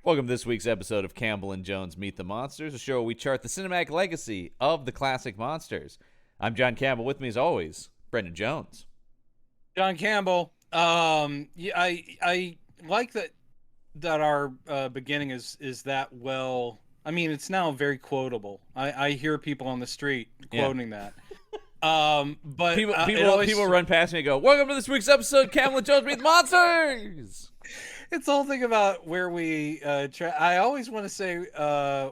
Welcome to this week's episode of Campbell and Jones Meet the Monsters, a show where we chart the cinematic legacy of the classic monsters. I'm John Campbell. With me, as always, Brendan Jones. John Campbell. I like that our beginning is that well. I mean, it's now very quotable. I hear people on the street quoting that. But people run past me and go, "Welcome to this week's episode, Campbell and Jones Meet the Monsters." It's the whole thing about where we I always want to say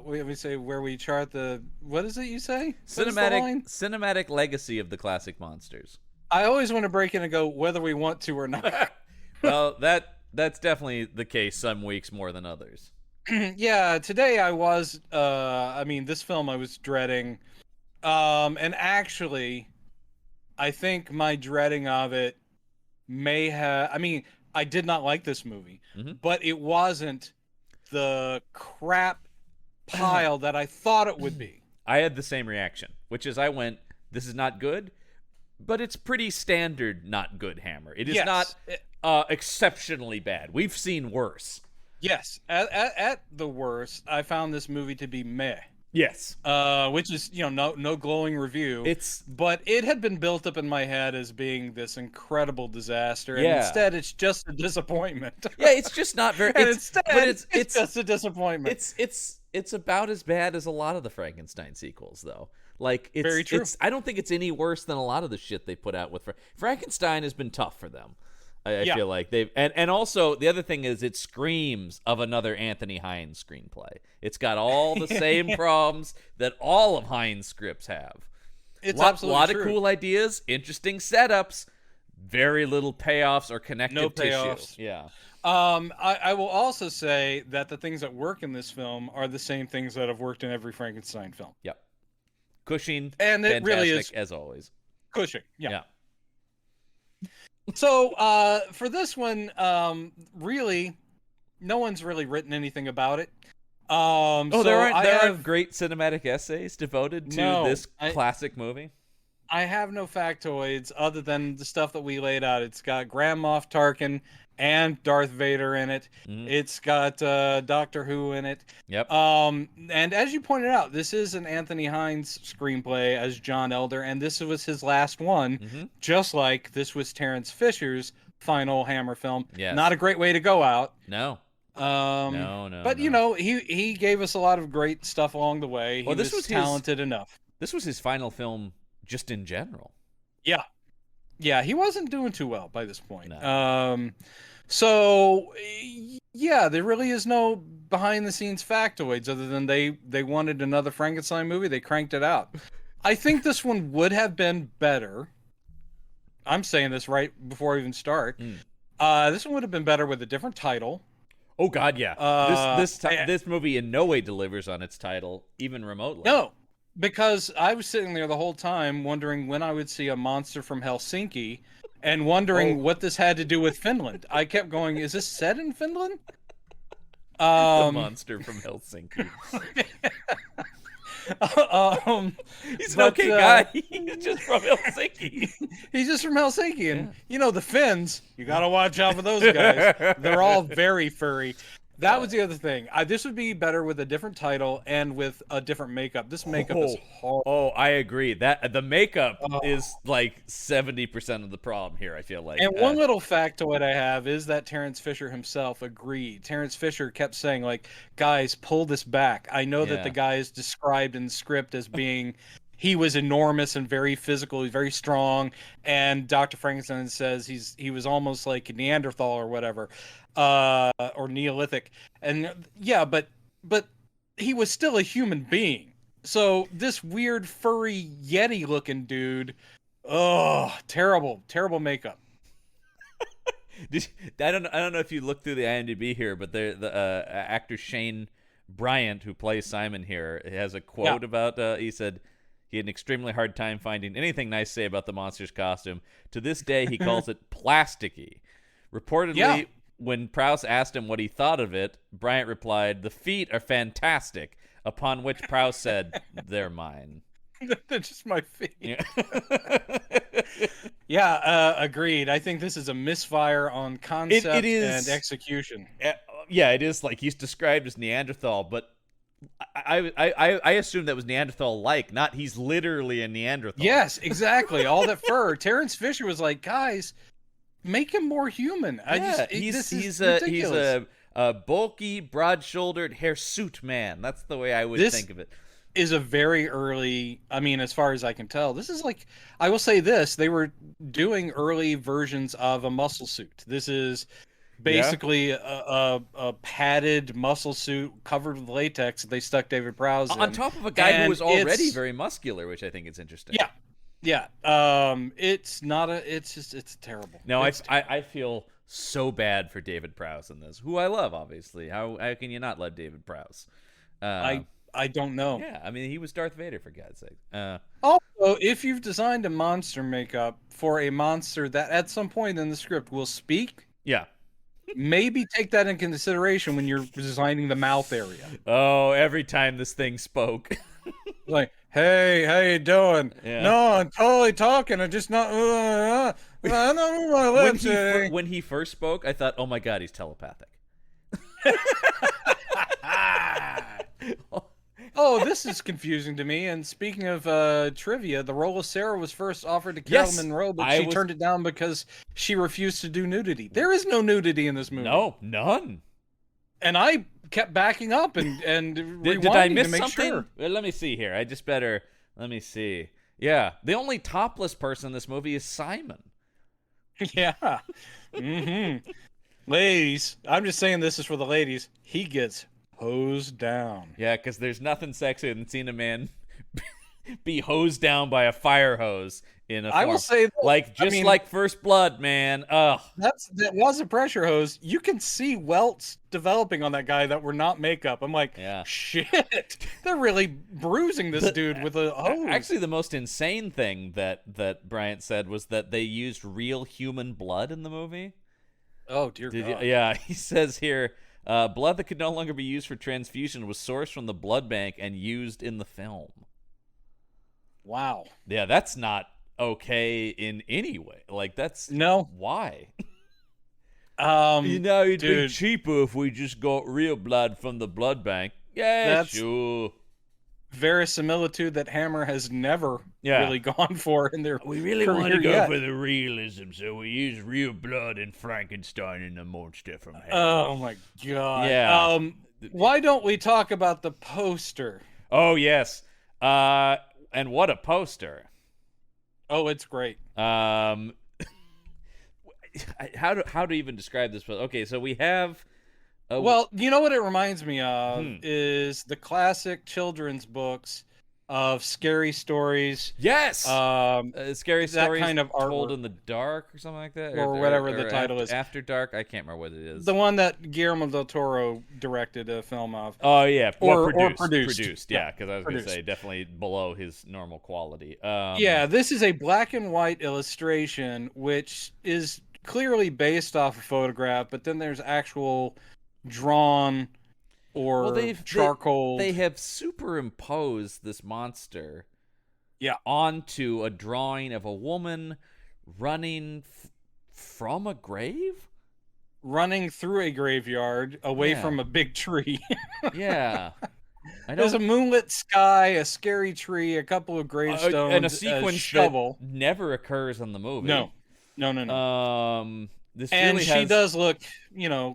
we say where we chart the, what is it you say? Cinematic legacy of the classic monsters. I always want to break in and go whether we want to or not. Well, that's definitely the case some weeks more than others. Yeah, today I was this film I was dreading. And actually I think my dreading of it may have, I did not like this movie, but it wasn't the crap pile that I thought it would be. I had the same reaction, which is I went, this is not good, but it's pretty standard not good Hammer. It is not exceptionally bad. We've seen worse. Yes, at the worst, I found this movie to be meh. Yes. Which is, no glowing review. But it had been built up in my head as being this incredible disaster, and instead it's just a disappointment. Yeah, it's just not very. It's just a disappointment. It's about as bad as a lot of the Frankenstein sequels, though. Like, it's very true. I don't think it's any worse than a lot of the shit they put out with Frankenstein. Has been tough for them. I feel like they've and also the other thing is it screams of another Anthony Hines screenplay. It's got all the same problems that all of Hines' scripts have. It's a lot of cool ideas, interesting setups, very little payoffs or connective tissue. Yeah. I will also say that the things that work in this film are the same things that have worked in every Frankenstein film. Yep. Cushing, and it really is as always. Cushing, yeah. So for this one, really, no one's really written anything about it. There aren't great cinematic essays devoted to this classic movie. I have no factoids other than the stuff that we laid out. It's got Grand Moff Tarkin and Darth Vader in it. It's got Doctor Who in it. Yep. And as you pointed out, this is an Anthony Hines screenplay as John Elder, and this was his last one, just like this was Terence Fisher's final Hammer film. Yes. Not a great way to go out. No. No. But he gave us a lot of great stuff along the way. He was talented enough. This was his final film, just in general. Yeah, he wasn't doing too well by this point. No. So yeah, there really is no behind the scenes factoids other than they wanted another Frankenstein movie. They cranked it out. I think this one would have been better. I'm saying this right before I even start. This one would have been better with a different title. Oh God, yeah. This movie in no way delivers on its title, even remotely. No, because I was sitting there the whole time wondering when I would see a monster from Helsinki, and wondering what this had to do with Finland. I kept going, is this set in Finland? The monster from Helsinki. He's an okay guy. He's just from Helsinki. He's just from Helsinki. And, the Finns, you got to watch out for those guys. They're all very furry. That was the other thing. This would be better with a different title and with a different makeup. This makeup is horrible. Oh, I agree. That the makeup is like 70% of the problem here, I feel like. And one little factoid I have is that Terence Fisher himself agreed. Terence Fisher kept saying, like, guys, pull this back. I know that the guy is described in the script as being... He was enormous and very physical, very strong, and Dr. Frankenstein says he was almost like a Neanderthal or whatever, or Neolithic, and but he was still a human being. So this weird furry Yeti looking dude, terrible makeup. I don't know if you looked through the IMDb here, but the actor Shane Bryant, who plays Simon here, has a quote about he said. He had an extremely hard time finding anything nice to say about the monster's costume. To this day, he calls it plasticky. Reportedly, when Prowse asked him what he thought of it, Bryant replied, "The feet are fantastic," upon which Prowse said, "They're mine." They're just my feet. Agreed. I think this is a misfire on concept and execution. yeah, it is like he's described as Neanderthal, but I assumed that was Neanderthal-like, not he's literally a Neanderthal. Yes, exactly. All that fur. Terrence Fisher was like, guys, make him more human. He's a bulky, broad-shouldered hirsute man. That's the way I would think of it. Is a very early, I mean, as far as I can tell, this is like, I will say this, they were doing early versions of a muscle suit. This is basically a padded muscle suit covered with latex that they stuck David Prowse in. On top of a guy who was already very muscular, which I think is interesting. Yeah. It's terrible. No, I feel so bad for David Prowse in this, who I love, obviously. How can you not love David Prowse? I don't know. Yeah, I mean, he was Darth Vader, for God's sake. Also, if you've designed a monster makeup for a monster that at some point in the script will speak, maybe take that in consideration when you're designing the mouth area. Oh, every time this thing spoke. Like, hey, how you doing? Yeah. No, I'm totally talking. I'm just not. I don't know my lips. When he first spoke, I thought, oh my God, he's telepathic. Oh, this is confusing to me. And speaking of trivia, the role of Sarah was first offered to Carol Monroe, but she turned it down because she refused to do nudity. There is no nudity in this movie. No, none. And I kept backing up and rewinding did I miss to make something? sure. Well, let me see here. Let me see. Yeah, the only topless person in this movie is Simon. Yeah. Mm-hmm. Ladies, I'm just saying this is for the ladies. He gets hosed down. Yeah, because there's nothing sexier than seeing a man be hosed down by a fire hose in a I will say that, like First Blood, man. Ugh. That was a pressure hose. You can see welts developing on that guy that were not makeup. I'm like, shit, they're really bruising this dude with a hose. Actually, the most insane thing that Bryant said was that they used real human blood in the movie. Oh, dear God. Yeah, he says here, blood that could no longer be used for transfusion was sourced from the blood bank and used in the film. Wow. Yeah, that's not okay in any way. Like, that's... No. Why? It'd be cheaper if we just got real blood from the blood bank. Yeah, that's sure. Verisimilitude that Hammer has never really gone for in their We really want to go for the realism, so we use real blood in Frankenstein and the monster from hell. Oh my God. Yeah. Why don't we talk about the poster? Oh, yes. And what a poster. Oh, it's great. How to even describe this? Okay, so we have... well, you know what it reminds me of is the classic children's books of scary stories. Yes. Scary stories kind of told in the dark or something like that, or whatever the title is. After Dark. I can't remember what it is. The one that Guillermo del Toro directed a film of. Oh yeah, or produced. Produced. Yeah, because I was going to say definitely below his normal quality. Yeah, this is a black and white illustration, which is clearly based off a photograph, but then there's actual drawn or charcoal. They have superimposed this monster onto a drawing of a woman running from a grave? Running through a graveyard away from a big tree. Yeah. There's a moonlit sky, a scary tree, a couple of gravestones, and a sequence shovel. that never occurs in the movie. No. She does look,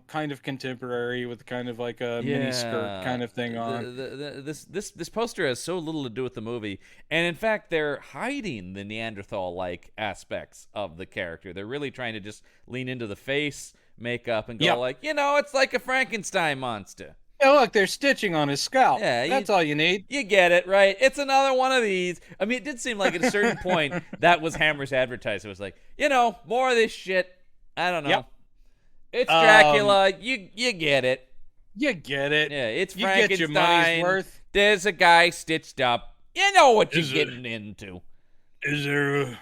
kind of contemporary with kind of like a mini skirt kind of thing on. This poster has so little to do with the movie, and in fact, they're hiding the Neanderthal-like aspects of the character. They're really trying to just lean into the face makeup and go it's like a Frankenstein monster. Yeah, look, they're stitching on his scalp. Yeah, that's all you need. You get it, right? It's another one of these. I mean, it did seem like at a certain point that was Hammer's advertising. It was like, more of this shit. I don't know. Yep. It's Dracula. You get it. You get it. Yeah, it's you Frankenstein. Get your money's worth. There's a guy stitched up. You know what you're getting into. Is there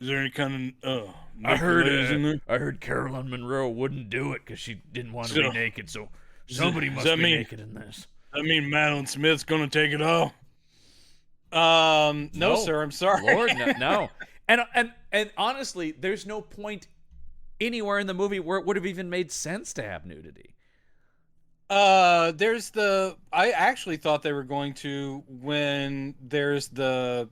any kind of I heard Carolyn Monroe wouldn't do it because she didn't want to be naked, so somebody must be naked in this. That mean Madeline Smith's gonna take it all? No, sir, I'm sorry. Lord, no. And honestly, there's no point anywhere in the movie where it would have even made sense to have nudity. There's the. I actually thought they were going to when there's the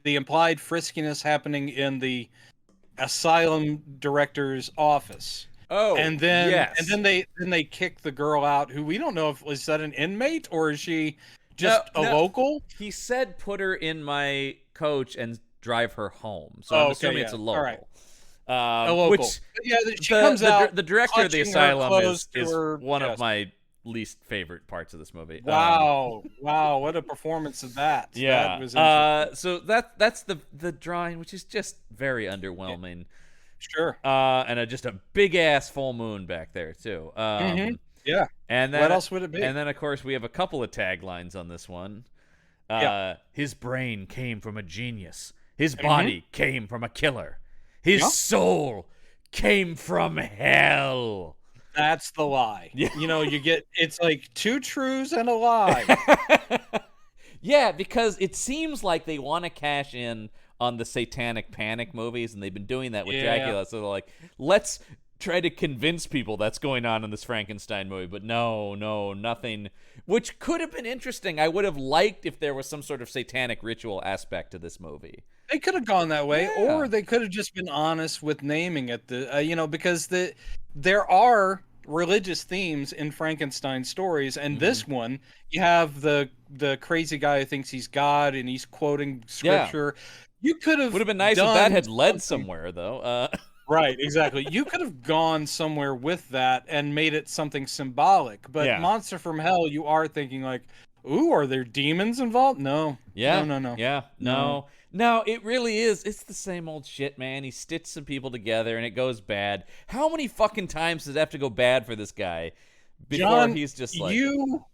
implied friskiness happening in the asylum director's office. Oh, And yes. then they kick the girl out who we don't know if is that an inmate or is she No, just a no. local? He said put her in my coach and drive her home. So I'm Oh, okay, assuming it's yeah. a All right. local. A local. Which But yeah, she comes out the director of the clutching her asylum close to is her one of chest. my least favorite parts of this movie. Wow. Wow, what a performance of that. That Yeah. was interesting. So that's the drawing, which is just very Yeah, underwhelming. sure. And just a big ass full moon back there too. Mhm. Yeah. And What then else would it be? and then of course we have a couple of taglines on this one. Yeah. His brain came from a genius. His Mhm. body came from a killer. His Yeah. soul came from hell. That's the lie. Yeah. You know, you get it's like two truths and a lie. Yeah, because it seems like they want to cash in on the satanic panic movies, and they've been doing that with Yeah. Dracula. So they're like, let's try to convince people that's going on in this Frankenstein movie. But no, nothing. Which could have been interesting. I would have liked if there was some sort of satanic ritual aspect to this movie. They could have gone that way, Yeah. or they could have just been honest with naming it. Because there are religious themes in Frankenstein stories, and this one you have the crazy guy who thinks he's God and he's quoting scripture. You could have Would have been nice if that had led somewhere, though. Right, exactly. You could have gone somewhere with that and made it something symbolic. But Yeah. Monster from Hell, you are thinking like, ooh, are there demons involved? No. Yeah. No. Yeah. No. No, it really is. It's the same old shit, man. He stitched some people together and it goes bad. How many fucking times does it have to go bad for this guy before John, he's just like. you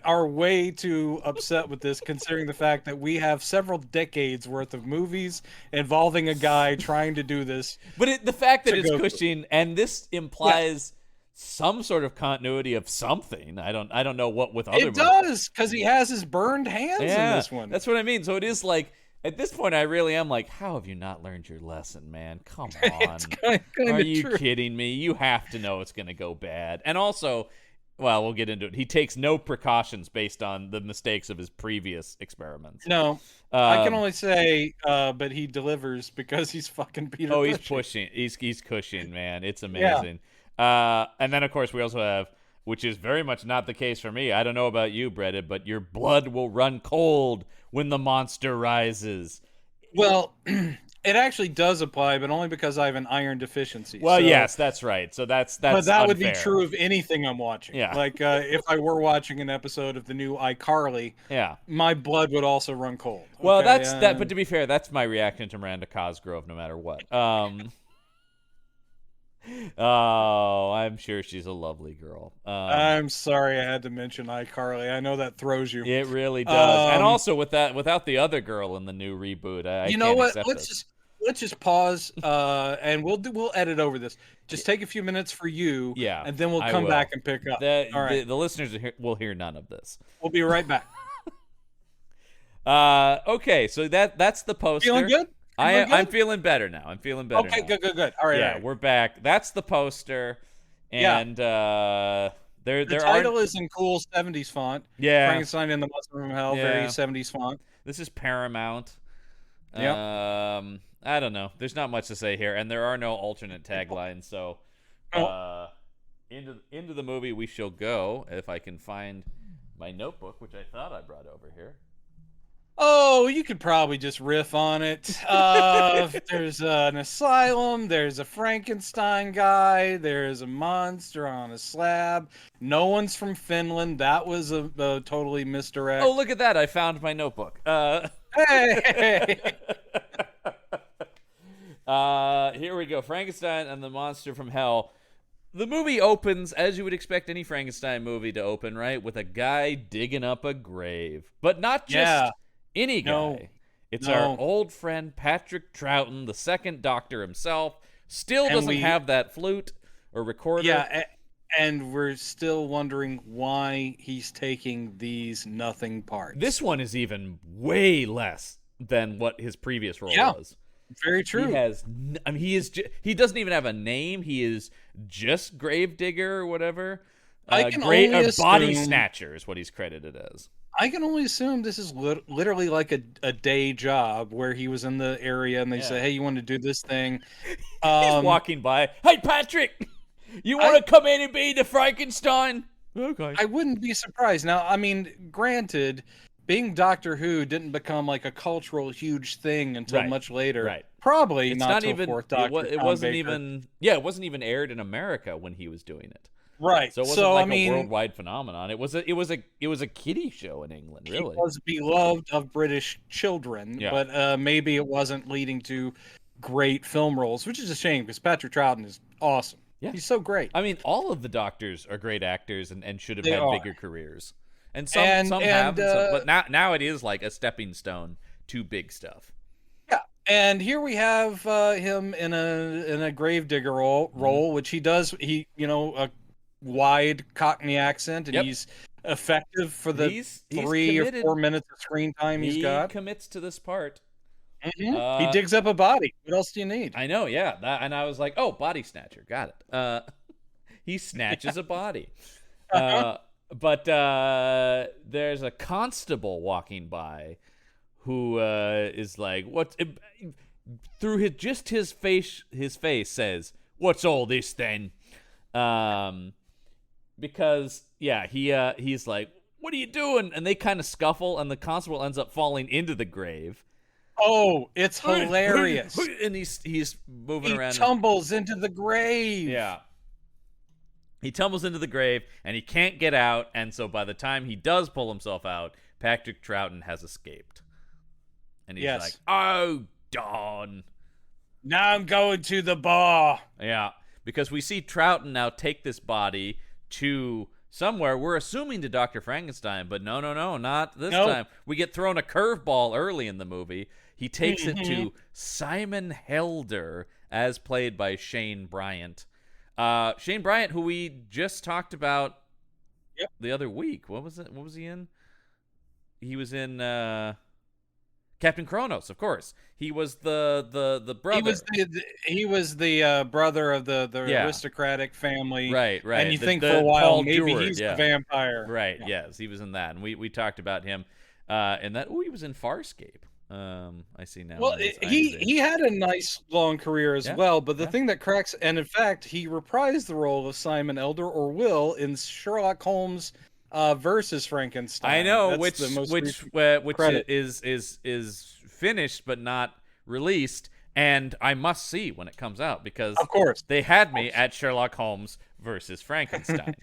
are way too upset with this, considering the fact that we have several decades worth of movies involving a guy trying to do this. But the fact that it's go- Cushing, and this implies some sort of continuity of something. I don't know what with other It movies. does, because he has his burned hands in Yeah, this one. that's what I mean. So it is like, at this point, I really am like, how have you not learned your lesson, man? Come on. It's kind Are of you true. kidding me? You have to know it's going to go bad. And also, well, we'll get into it. He takes no precautions based on the mistakes of his previous experiments. No, I can only say, but he delivers because he's fucking Peter. Oh, he's Cushing. pushing. He's Cushing, man. It's amazing. And then, of course, we also have, which is very much not the case for me. I don't know about you, Bretta, but your blood will run cold when the monster rises. Well, it actually does apply, but only because I have an iron deficiency. Well, so, yes, that's right. So that's but that would be unfair. true of anything I'm watching. Yeah. Like if I were watching an episode of the new iCarly, Yeah. my blood would also run cold. Well, Okay, that's that. But to be fair, that's my reaction to Miranda Cosgrove, no matter what. Oh, I'm sure she's a lovely girl. I'm sorry I had to mention iCarly. I know that throws you. It really does. And also with that, without the other girl in the new reboot, I You know can't what? accept Let's just pause, and we'll edit over this. Just take a few minutes for you, Yeah, and then we'll I come will. back and pick up. All right, The listeners will hear none of this. we'll be right back. Okay, so that's the poster. Feeling good? I'm feeling better now. I'm feeling better. Okay, now. good. All right, Yeah, all right. we're back. That's the poster, and The there title are. is in cool 70s font. Yeah. Frankenstein and the Monster from Hell, very Yeah. 70s font. This is Paramount. Yep. I don't know. There's not much to say here, and there are no alternate taglines. So, into the movie we shall go. If I can find my notebook, which I thought I brought over here. Oh, you could probably just riff on it. There's an asylum. There's a Frankenstein guy. There's a monster on a slab. No one's from Finland. That was a totally misdirect. Oh, look at that! I found my notebook. Hey! Here we go. Frankenstein and the Monster from Hell. The movie opens as you would expect any Frankenstein movie to open, right? With a guy digging up a grave. But not just any guy. No. It's No. our old friend Patrick Troughton, the second Doctor himself. Still doesn't have that flute or recorder. Yeah, and we're still wondering why he's taking these nothing parts. This one is even way less than what his previous role was. Very true. He has, he doesn't even have a name. He is just Gravedigger or whatever. I can Great only body assume. snatcher is what he's credited as. I can only assume this is literally like a day job where he was in the area and they Yeah. say, "Hey, you want to do this thing?" He's walking by. Hey, Patrick, you I want to come in and be the Frankenstein? Okay. I wouldn't be surprised. Now, I mean, granted, being Doctor Who didn't become like a cultural huge thing until Right. much later. Right. Probably It's not not till even. fourth Doctor. It Tom wasn't Baker. even. Yeah, it wasn't even aired in America when he was doing it. Right. So it wasn't like I mean, a worldwide phenomenon. It was a kiddie show in England, really. He was beloved of British children, Yeah. but maybe it wasn't leading to great film roles, which is a shame because Patrick Troughton is awesome. Yeah. He's so great. I mean, all of the Doctors are great actors and should have They had are. bigger careers. And some And- have, and, some, but now it is like a stepping stone to big stuff. Yeah, and here we have him in a gravedigger role, which he does. He a wide Cockney accent, and Yep. he's effective for the He's 3 or committed. 4 minutes of screen time he's He got. commits to this part. He digs up a body. What else do you need? I know, yeah. And I was like, oh, body snatcher. Got it. He snatches a body. But there's a constable walking by who is like, "What?" Through his face says, "What's all this then?" Because he's like, "What are you doing?" And they kind of scuffle, and the constable ends up falling into the grave. Oh, it's hilarious. And he's moving He around. tumbles into the grave. Yeah. He tumbles into the grave, and he can't get out, and so by the time he does pull himself out, Patrick Troughton has escaped. And he's like, oh, darn. Now I'm going to the bar. Yeah, because we see Troughton now take this body to somewhere. We're assuming to Dr. Frankenstein, but no, not this time. We get thrown a curveball early in the movie. He takes it to Simon Helder, as played by Shane Bryant. Shane Bryant, who we just talked about the other week. What was it? What was he in? He was in Captain Kronos, of course. He was the brother. He was the brother of the aristocratic family. Right. And you think for a while Paul maybe Dewar, he's the vampire. Right. Yeah. Yes, he was in that, and we talked about him. And that he was in Farscape. I see now. Well, he had a nice long career as well, but the thing that cracks, and in fact, he reprised the role of Simon Elder or Will in Sherlock Holmes versus Frankenstein. I know, That's which is finished but not released, and I must see when it comes out because of course they had me at Sherlock Holmes versus Frankenstein.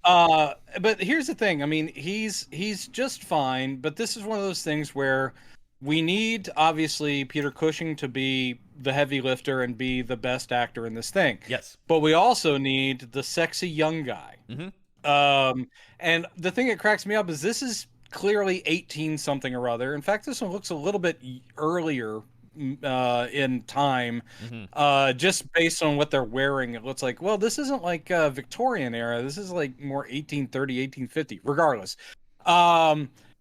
But here's the thing. I mean, he's just fine, but this is one of those things where we need, obviously, Peter Cushing to be the heavy lifter and be the best actor in this thing. Yes. But we also need the sexy young guy. Mm-hmm. And the thing that cracks me up is this is clearly 18 something or other. In fact, this one looks a little bit earlier in time, just based on what they're wearing. It looks like, well, this isn't like Victorian era. This is like more 1830, 1850, regardless.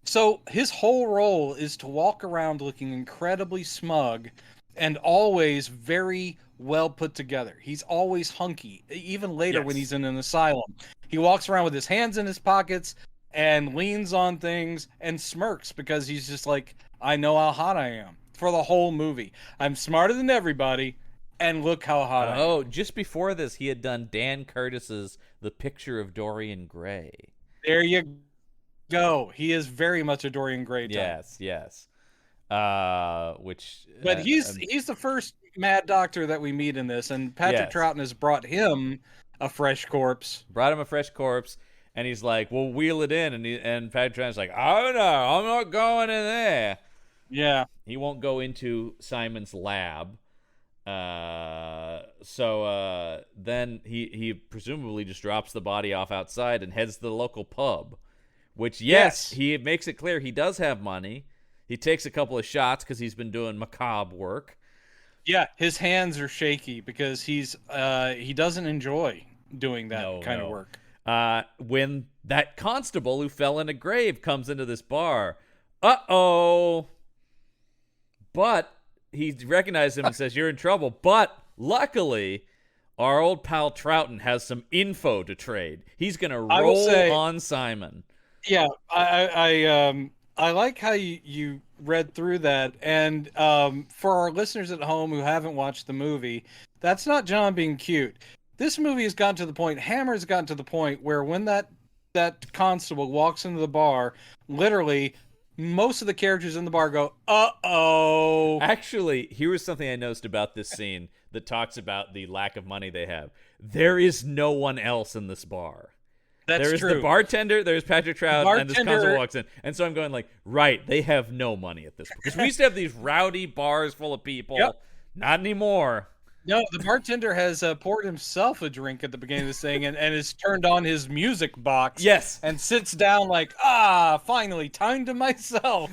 So his whole role is to walk around looking incredibly smug and always very well put together. He's always hunky. Even later when he's in an asylum, he walks around with his hands in his pockets and leans on things and smirks because he's just like, I know how hot I am. For the whole movie, I'm smarter than everybody, and look how hot I am. Oh, just before this, he had done Dan Curtis's The Picture of Dorian Gray. There you go. He is very much a Dorian Gray type. Yes. But he's the first Mad Doctor that we meet in this, and Patrick Troughton has brought him a fresh corpse. And he's like, "Well, wheel it in," and Patrick Troughton's like, "Oh no, I'm not going in there." Yeah, he won't go into Simon's lab. So then he presumably just drops the body off outside and heads to the local pub. Which, he makes it clear he does have money. He takes a couple of shots because he's been doing macabre work. Yeah, his hands are shaky because he doesn't enjoy doing that kind of work. When that constable who fell in a grave comes into this bar, uh-oh. But he recognizes him and says, "You're in trouble." But luckily, our old pal Troughton has some info to trade. He's gonna roll on Simon. Yeah, I like how you read through that, and for our listeners at home who haven't watched the movie, that's not John being cute. This movie has gotten to the point, Hammer's gotten to the point where when that constable walks into the bar, literally most of the characters in the bar go, uh-oh. Actually, here was something I noticed about this scene that talks about the lack of money they have. There is no one else in this bar. That's there is true. The bartender, there's Patrick Troughton, and this constable walks in. And so I'm going like, right, they have no money at this point. Because we used to have these rowdy bars full of people. Yep. Not anymore. No, the bartender has poured himself a drink at the beginning of this thing and has turned on his music box. Yes. And sits down like, finally, time to myself.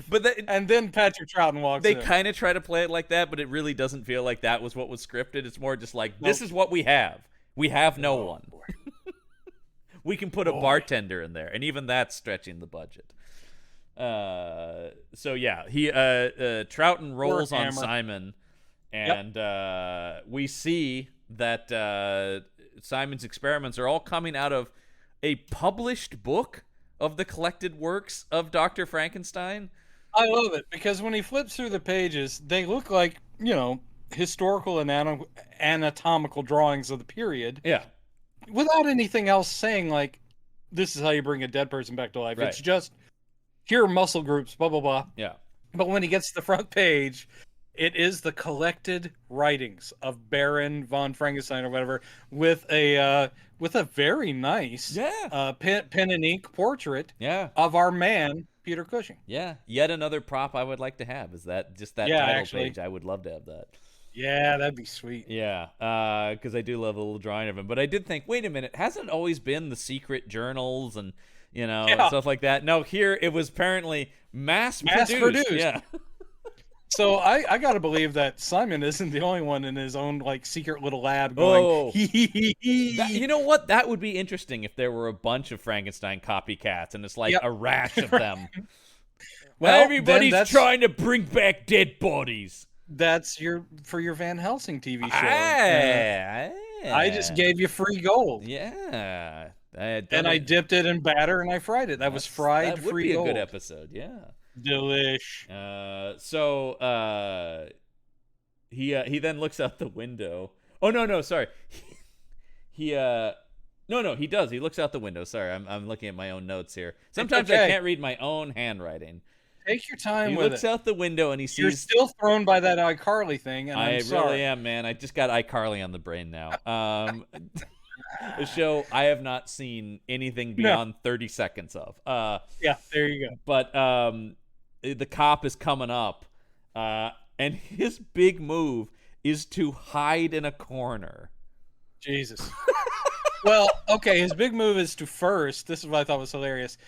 And then Patrick Troughton walks in. They kind of try to play it like that, but it really doesn't feel like that was what was scripted. It's more just like, this is what we have. We have no one. We can put a bartender in there, and even that's stretching the budget. So yeah, Troughton rolls on Simon, and we see that Simon's experiments are all coming out of a published book of the collected works of Dr. Frankenstein. I love it, because when he flips through the pages, they look like, historical anatomical drawings of the period. Yeah. Without anything else saying, like, this is how you bring a dead person back to life. Right. It's just, here are muscle groups, blah, blah, blah. Yeah. But when he gets to the front page, it is the collected writings of Baron von Frankenstein or whatever, with a very nice pen and ink portrait of our man, Peter Cushing. Yeah. Yet another prop I would like to have is that title page. I would love to have that. Yeah, that'd be sweet. Yeah, because I do love a little drawing of him. But I did think, wait a minute, hasn't it always been the secret journals and, stuff like that? No, here it was apparently mass produced. Yeah. So I got to believe that Simon isn't the only one in his own, like, secret little lab going, you know what? That would be interesting if there were a bunch of Frankenstein copycats and it's like a rash of them. Well, everybody's trying to bring back dead bodies. That's for your Van Helsing TV show. I just gave you free gold. Yeah. And I dipped it in batter and I fried it. That was fried free gold. That would be a good episode, yeah. Delish. So he then looks out the window. Oh no, sorry. he does. He looks out the window. Sorry, I'm looking at my own notes here. Sometimes I can't read my own handwriting. Take your time with it. He looks out the window and he sees... You're still thrown by that iCarly thing, and I'm sorry. I really am, man. I just got iCarly on the brain now. A show I have not seen anything beyond 30 seconds of. Yeah, there you go. But the cop is coming up, and his big move is to hide in a corner. Jesus. Well, okay, his big move is this is what I thought was hilarious.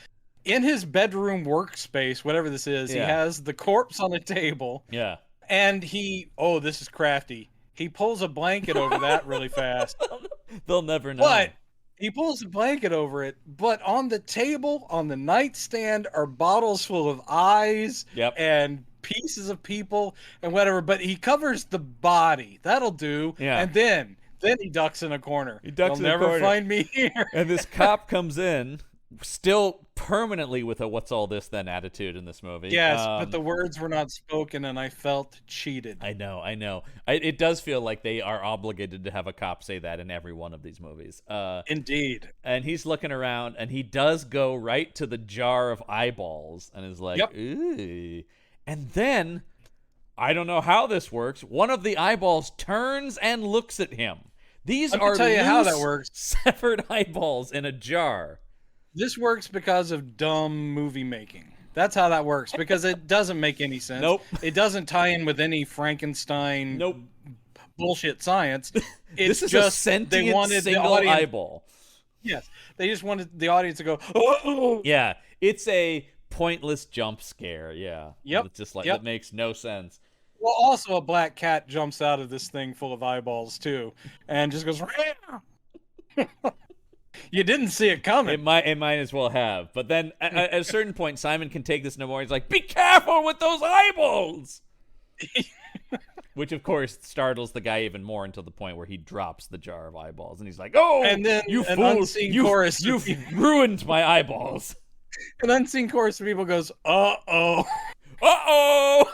In his bedroom workspace, whatever this is, he has the corpse on a table. Yeah. And this is crafty. He pulls a blanket over that really fast. They'll never know. But he pulls a blanket over it, but on the table, on the nightstand, are bottles full of eyes and pieces of people and whatever. But he covers the body. That'll do. Yeah. And then he ducks in a corner. They'll never find me here. And this cop comes in, still permanently with a "what's all this then" attitude in this movie. Yes, but the words were not spoken, and I felt cheated. I know. It does feel like they are obligated to have a cop say that in every one of these movies. Indeed. And he's looking around, and he does go right to the jar of eyeballs, and is like, ooh. And then, I don't know how this works, one of the eyeballs turns and looks at him. These are tell you how that works. Severed eyeballs in a jar. This works because of dumb movie making. That's how that works, because it doesn't make any sense. Nope. It doesn't tie in with any Frankenstein bullshit science. It's this is just a sentient single eyeball. Yes. They just wanted the audience to go, oh! Yeah. It's a pointless jump scare. Yeah. Yep. It's just like, it makes no sense. Well, also a black cat jumps out of this thing full of eyeballs, too, and just goes, You didn't see it coming. It might as well have. But then at a certain point, Simon can take this no more. He's like, be careful with those eyeballs. Which, of course, startles the guy even more until the point where he drops the jar of eyeballs. And he's like, oh, And then you an fool. unseen chorus. You've ruined my eyeballs. An unseen chorus of people goes, uh-oh. Uh-oh.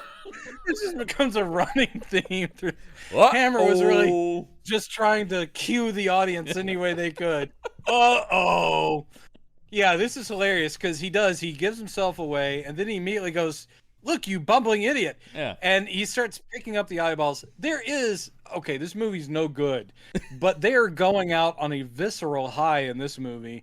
This just becomes a running theme. Uh-oh. Hammer was really just trying to cue the audience any way they could. Uh-oh. Yeah, this is hilarious because he gives himself away, and then he immediately goes, look, you bumbling idiot. Yeah. And he starts picking up the eyeballs. This movie's no good, but they are going out on a visceral high in this movie.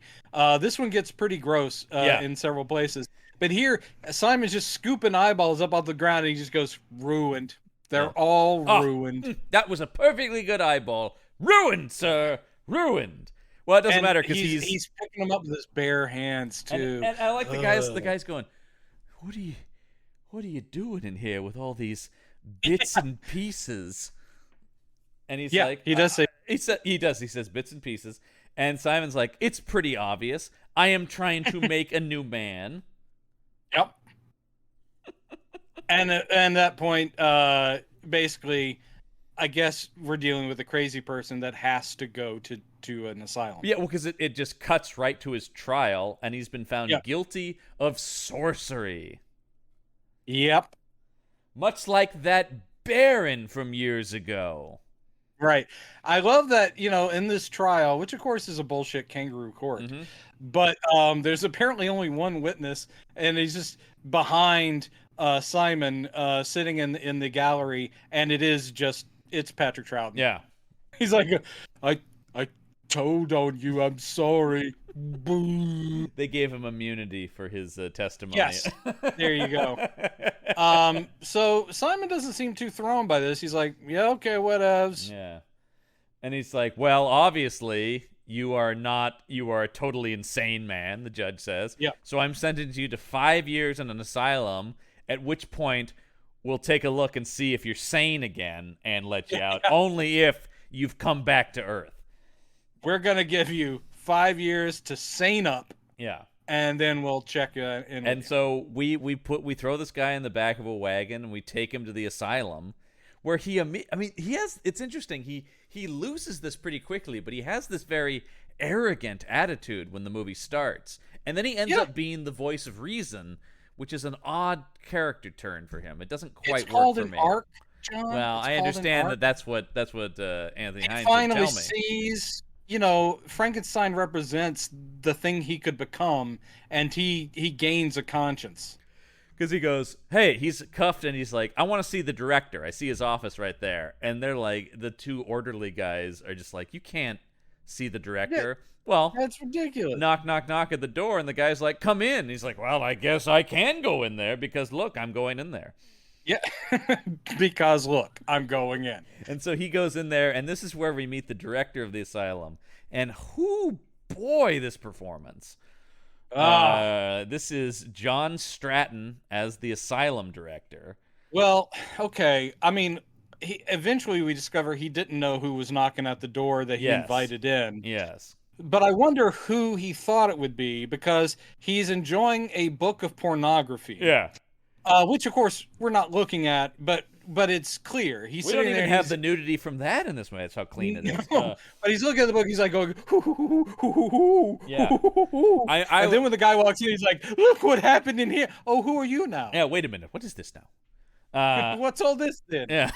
This one gets pretty gross in several places. But here, Simon's just scooping eyeballs up off the ground, and he just goes, ruined. They're all ruined. That was a perfectly good eyeball. Ruined, sir. Ruined. Well, it doesn't matter because he's picking them up with his bare hands too. And I like the guy's going, what are you doing in here with all these bits and pieces? And he's like, he does say he says bits and pieces. And Simon's like, it's pretty obvious. I am trying to make a new man. Yep. And at that point, basically, I guess we're dealing with a crazy person that has to go to an asylum. Yeah, well, because it just cuts right to his trial, and he's been found guilty of sorcery. Yep. Much like that Baron from years ago. Right. I love that, in this trial, which of course is a bullshit kangaroo court, but there's apparently only one witness, and he's just behind Simon sitting in the gallery, and it's Patrick Troughton. Yeah. He's like, I told on you, I'm sorry. Boo. They gave him immunity for his testimony. Yes, there you go. So Simon doesn't seem too thrown by this. He's like, yeah, okay, whatevs. Yeah. And he's like, well, obviously, you are a totally insane man, the judge says. Yeah. So I'm sentencing you to 5 years in an asylum, at which point we'll take a look and see if you're sane again and let you out, only if you've come back to Earth. We're going to give you 5 years to sane up. Yeah. And then we'll check in. And so we throw this guy in the back of a wagon and we take him to the asylum, where it's interesting. He loses this pretty quickly, but he has this very arrogant attitude when the movie starts. And then he ends up being the voice of reason, which is an odd character turn for him. It doesn't quite work for me. It's called an arc, John. Well, I understand that's what Anthony Hines finally would tell me. Sees, Frankenstein represents the thing he could become, and he gains a conscience. Because he goes, hey, he's cuffed, and he's like, I want to see the director. I see his office right there. And they're like, the two orderly guys are just like, you can't see the director. Yeah, well, that's ridiculous. Knock, knock, knock at the door, and the guy's like, come in. He's like, well, I guess I can go in there because, look, I'm going in there. Yeah, because, look, I'm going in. And so he goes in there, and this is where we meet the director of the asylum. And boy, this performance. This is John Stratton as the asylum director. Well, okay. I mean, eventually we discover he didn't know who was knocking at the door that he invited in. Yes. But I wonder who he thought it would be, because he's enjoying a book of pornography. Yeah. Which, of course, we're not looking at, but it's clear. We don't even have the nudity from that in this way. That's how clean it is. But he's looking at the book. He's like going, hoo, hoo, hoo, hoo, hoo, hoo, yeah. Hoo, hoo. And then when the guy walks in, he's like, look what happened in here. Oh, who are you now? Yeah, wait a minute. What is this now? What's all this then? Yeah.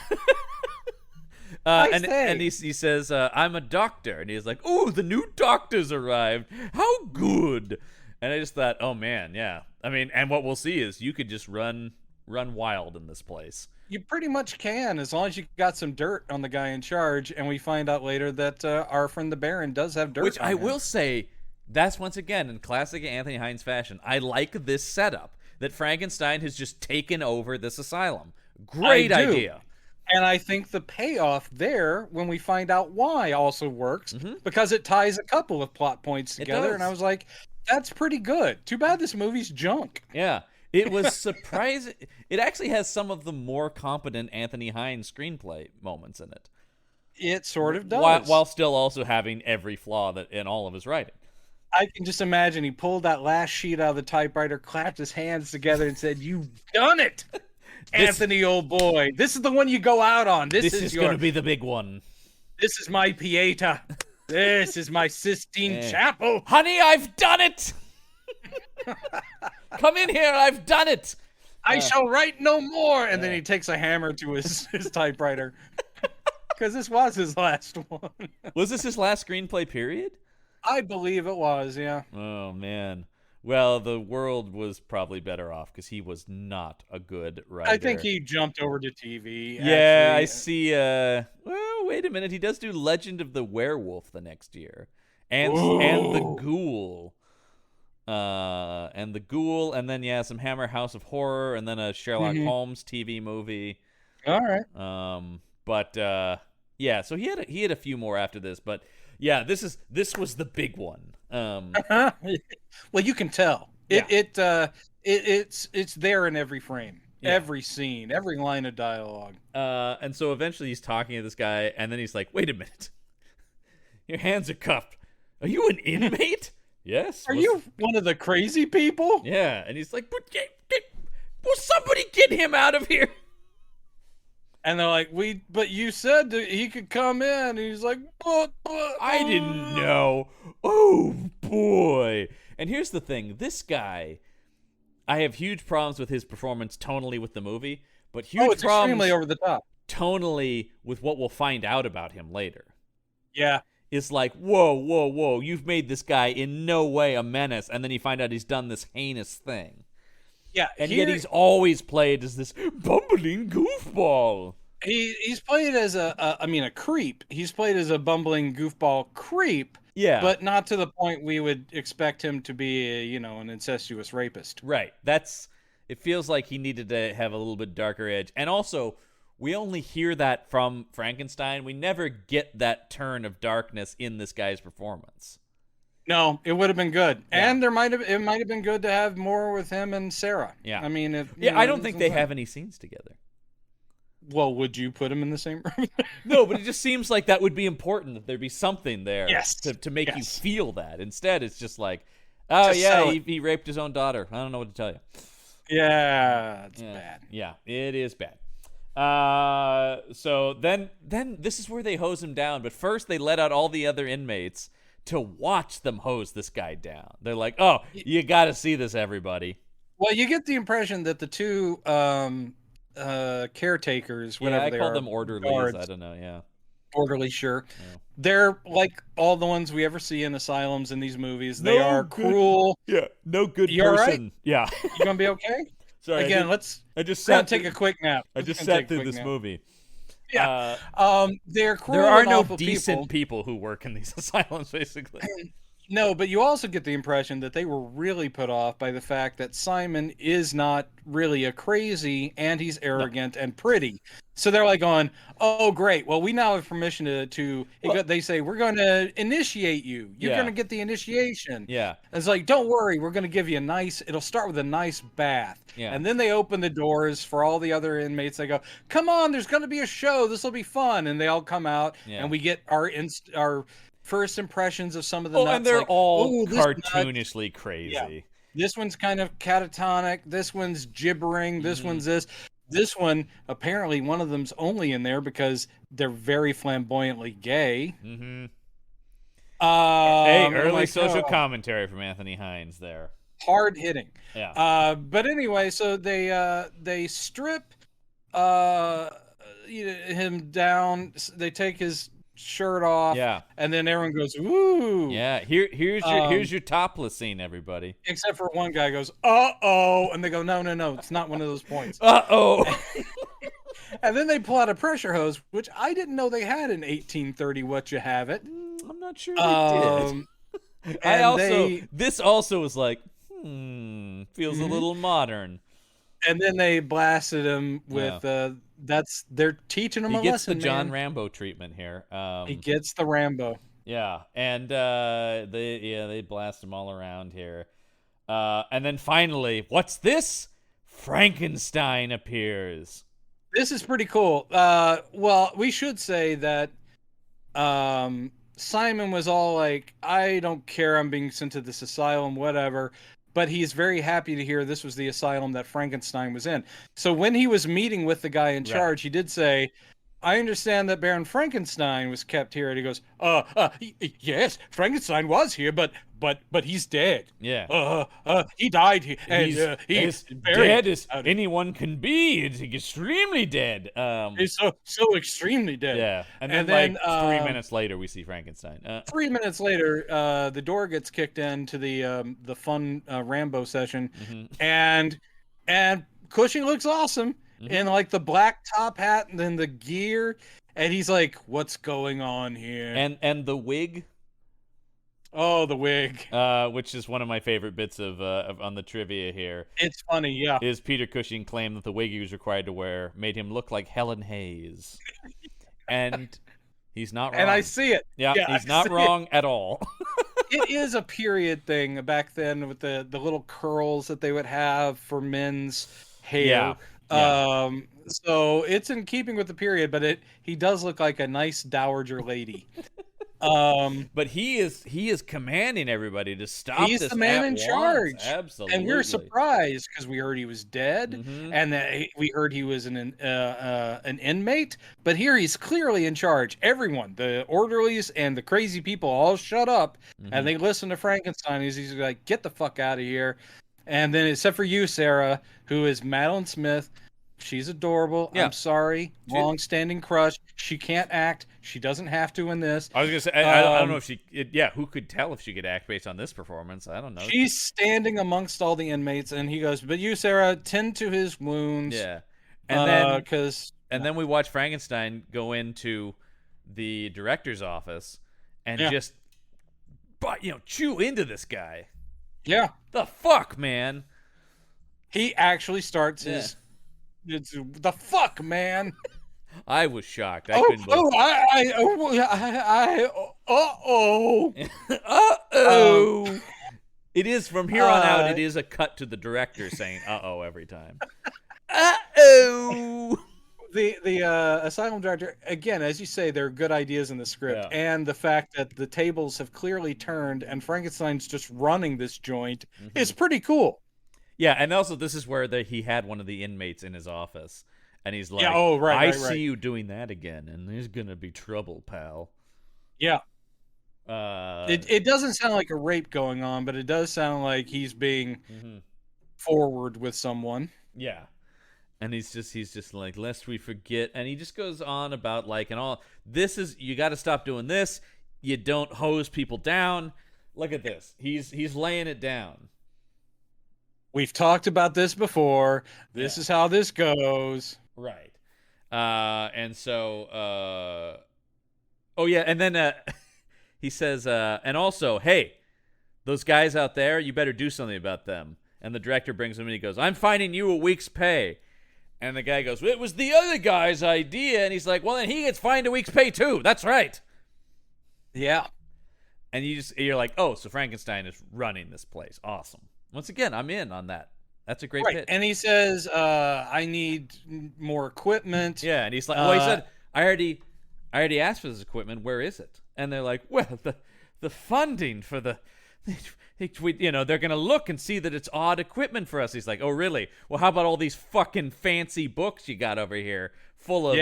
And he says, I'm a doctor. And he's like, ooh, the new doctor's arrived. How good. And I just thought, oh, man, yeah. I mean, and what we'll see is you could just run wild in this place. You pretty much can, as long as you got some dirt on the guy in charge. And we find out later that our friend the Baron does have dirt. Which on him. Will say, that's once again in classic Anthony Hines fashion. I like this setup that Frankenstein has just taken over this asylum. Great idea. And I think the payoff there, when we find out why, also works, because it ties a couple of plot points together. And I was like, that's pretty good. Too bad this movie's junk. Yeah. It was surprising. It actually has some of the more competent Anthony Hines screenplay moments in it. It sort of does. While still also having every flaw in all of his writing. I can just imagine he pulled that last sheet out of the typewriter, clapped his hands together, and said, "You've done it!" Anthony, old boy, this is the one you go out on. This is going to be the big one. This is my Pieta. This is my Sistine Chapel. Honey, I've done it. Come in here. I've done it. I shall write no more. And then he takes a hammer to his typewriter. Because this was his last one. Was this his last screenplay, period? I believe it was, yeah. Oh, man. Well, the world was probably better off because he was not a good writer. I think he jumped over to TV. Yeah, actually. I see. Well, wait a minute. He does do Legend of the Werewolf the next year. And the Ghoul. And then some Hammer House of Horror, and then a Sherlock Holmes TV movie. All right. Yeah, so he had a few more after this, but yeah, this was the big one. Well, you can tell. It's there in every frame, every scene, every line of dialogue. And so eventually he's talking to this guy, and then he's like, "Wait a minute, your hands are cuffed. Are you an inmate?" Yes. Are you one of the crazy people? Yeah, and he's like, "Will somebody get him out of here?" And they're like, but you said that he could come in. And he's like, but I didn't know. Oh, boy. And here's the thing. This guy, I have huge problems with his performance tonally with the movie, but huge problems extremely over the top. Tonally with what we'll find out about him later. Yeah. It's like, whoa. You've made this guy in no way a menace. And then you find out he's done this heinous thing. Yeah, and yet he's always played as this bumbling goofball. He's played as a creep. He's played as a bumbling goofball creep. Yeah, but not to the point we would expect him to be, an incestuous rapist. Right. It feels like he needed to have a little bit darker edge, and also we only hear that from Frankenstein. We never get that turn of darkness in this guy's performance. No, it would have been good, and it might have been good to have more with him and Sarah. Yeah, I mean, I don't think they have any scenes together. Well, would you put him in the same room? No, but it just seems like that would be important, that there'd be something there to make you feel that. Instead, it's just like, he raped his own daughter. I don't know what to tell you. Yeah, it's bad. Yeah, it is bad. So then this is where they hose him down, but first they let out all the other inmates to watch them hose this guy down. They're like, "Oh, you got to see this, everybody." Well, you get the impression that the two caretakers, whatever I they call are, them orderlies. guards, I don't know. Yeah, orderly, sure. Yeah. They're like all the ones we ever see in asylums in these movies. They are cruel. Yeah, no good you person. Right? Yeah, you gonna be okay? Sorry. Again, I just sat take a quick nap. I just sat through this movie. Yeah. They're cruel. There are and no awful decent people who work in these asylums, basically. No, but you also get the impression that they were really put off by the fact that Simon is not really a crazy, and he's arrogant and pretty. So they're like going, "Oh, great! Well, we now have permission to." They say, "We're going to initiate you. You're going to get the initiation." Yeah. And it's like, "Don't worry, we're going to give you a nice. It'll start with a nice bath." Yeah. And then they open the doors for all the other inmates. They go, "Come on, there's going to be a show. This will be fun." And they all come out, and we get our first impressions of some of the nuts. And they're like, all cartoonishly crazy. Yeah. This one's kind of catatonic. This one's gibbering. This one's this. This one, apparently, one of them's only in there because they're very flamboyantly gay. Mm-hmm. Early social God. Commentary from Anthony Hines there. Hard hitting. Yeah. But anyway, so they strip him down. They take his shirt off. Yeah. And then everyone goes, "Ooh." Yeah. Here's your topless scene, everybody. Except for one guy goes, "Uh-oh," and they go, No, it's not one of those points. Uh-oh. And then they pull out a pressure hose, which I didn't know they had in 1830. What you have it? I'm not sure they did. This also was like, feels a little modern. And then they blasted him with they're teaching him a lesson. He gets the John Rambo treatment here. He gets the Rambo. Yeah, and they blast him all around here. And then finally, what's this? Frankenstein appears. This is pretty cool. Well, we should say that Simon was all like, "I don't care, I'm being sent to this asylum, whatever." but he's very happy to hear this was the asylum that Frankenstein was in. So when he was meeting with the guy in charge, he did say, I understand that Baron Frankenstein was kept here. And he goes, yes, Frankenstein was here, but he's dead. Yeah. He died here, and he's buried. Dead as anyone can be. It's extremely dead. He's so extremely dead. Yeah, and then 3 minutes later, we see Frankenstein. 3 minutes later, the door gets kicked into the fun Rambo session, and Cushing looks awesome. In like the black top hat and then the gear, and he's like, "What's going on here?" And the wig. Oh, the wig. Which is one of my favorite bits of on the trivia here. It's funny, yeah. Is Peter Cushing claimed that the wig he was required to wear made him look like Helen Hayes, and he's not wrong. And I see it. Yeah, he's not wrong at all. It is a period thing back then with the little curls that they would have for men's hair. Yeah. So it's in keeping with the period, but he does look like a nice dowager lady. But he is commanding everybody to stop. He's this the man in charge. Absolutely. And we're surprised because we heard he was dead, and that we heard he was an inmate. But here he's clearly in charge. Everyone, the orderlies and the crazy people, all shut up, and they listen to Frankenstein. He's like, "Get the fuck out of here!" And then, except for you, Sarah, who is Madeline Smith. She's adorable. Yeah. I'm sorry. Long-standing crush. She can't act. She doesn't have to in this. I was going to say, I don't know if she... who could tell if she could act based on this performance? I don't know. She's standing amongst all the inmates, and he goes, but you, Sarah, tend to his wounds. Yeah. And then we watch Frankenstein go into the director's office and just chew into this guy. Yeah. The fuck, man? He actually starts his... It's the fuck, man. I was shocked. I couldn't believe Uh-oh. It is from here on out. It is a cut to the director saying "uh-oh" every time. Uh-oh. The asylum director, again, as you say, there are good ideas in the script, and the fact that the tables have clearly turned and Frankenstein's just running this joint is pretty cool. Yeah, and also this is where he had one of the inmates in his office, and he's like, I see you doing that again, and there's going to be trouble, pal. Yeah. It doesn't sound like a rape going on, but it does sound like he's being forward with someone. Yeah. And he's just like, lest we forget, and he just goes on about like, and all, this is, you got to stop doing this. You don't hose people down. Look at this. He's laying it down. We've talked about this before. This is how this goes. Right. And so, and then he says, and also, hey, those guys out there, you better do something about them. And the director brings him in, he goes, I'm fining you a week's pay. And the guy goes, it was the other guy's idea. And he's like, well, then he gets fined a week's pay too. That's right. Yeah. And you're like, oh, so Frankenstein is running this place. Awesome. Once again, I'm in on that. That's a great pitch. And he says, I need more equipment. Yeah, and he's like, well, he said, I already asked for this equipment. Where is it? And they're like, well, the funding for the... they're going to look and see that it's odd equipment for us. He's like, oh, really? Well, how about all these fucking fancy books you got over here full of,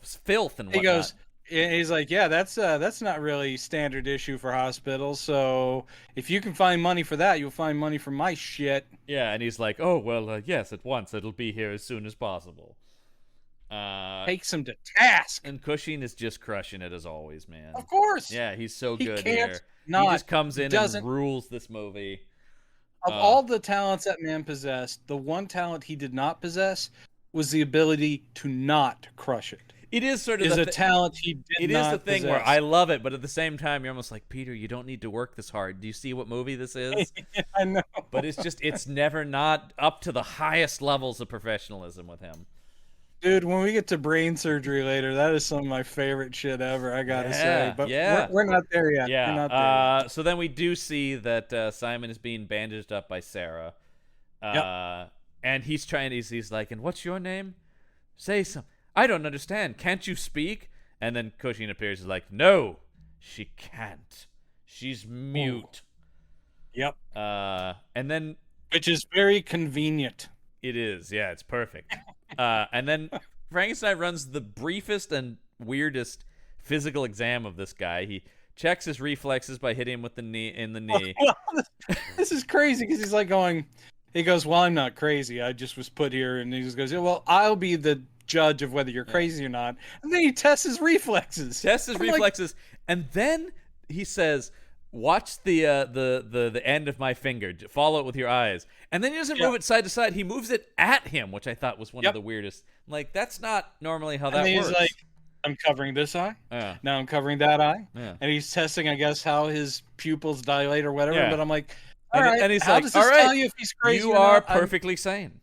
filth and whatnot? He goes... He's like, yeah, that's not really standard issue for hospitals. So if you can find money for that, you'll find money for my shit. Yeah, and he's like, oh, well, yes, at once. It'll be here as soon as possible. Takes him to task. And Cushing is just crushing it as always, man. Of course. Yeah, he's so good here. He just comes in and rules this movie. Of all the talents that man possessed, the one talent he did not possess was the ability to not crush it. It is sort of a talent he did not It is the thing possess. where I love it, but at the same time, you're almost like, Peter, you don't need to work this hard. Do you see what movie this is? I know. But it's never not up to the highest levels of professionalism with him. Dude, when we get to brain surgery later, that is some of my favorite shit ever, I gotta say. But we're not there yet. Yeah. We're not there yet. So then we do see that Simon is being bandaged up by Sarah. And he's like, and what's your name? Say something. I don't understand. Can't you speak? And then Cushing appears. He's like, no, she can't. She's mute. Yep. And then Which is very convenient. it is, yeah, it's perfect. And then Frankenstein runs the briefest and weirdest physical exam of this guy. He checks his reflexes by hitting him with the knee in the knee. Well, this is crazy because he's like going. He goes, "Well, I'm not crazy. I just was put here." And he just goes, "Yeah, well, I'll be the judge of whether you're crazy or not." And then he tests his reflexes. And then he says, "Watch the end of my finger. Follow it with your eyes." And then he doesn't move it side to side. He moves it at him, which I thought was one of the weirdest. Like, that's not normally how that works. He's like, "I'm covering this eye. Yeah. Now I'm covering that eye." Yeah. And he's testing, I guess, how his pupils dilate or whatever. Yeah. But I'm like, all right, and he's how like, does this all right, tell you if he's crazy you or are not? perfectly sane.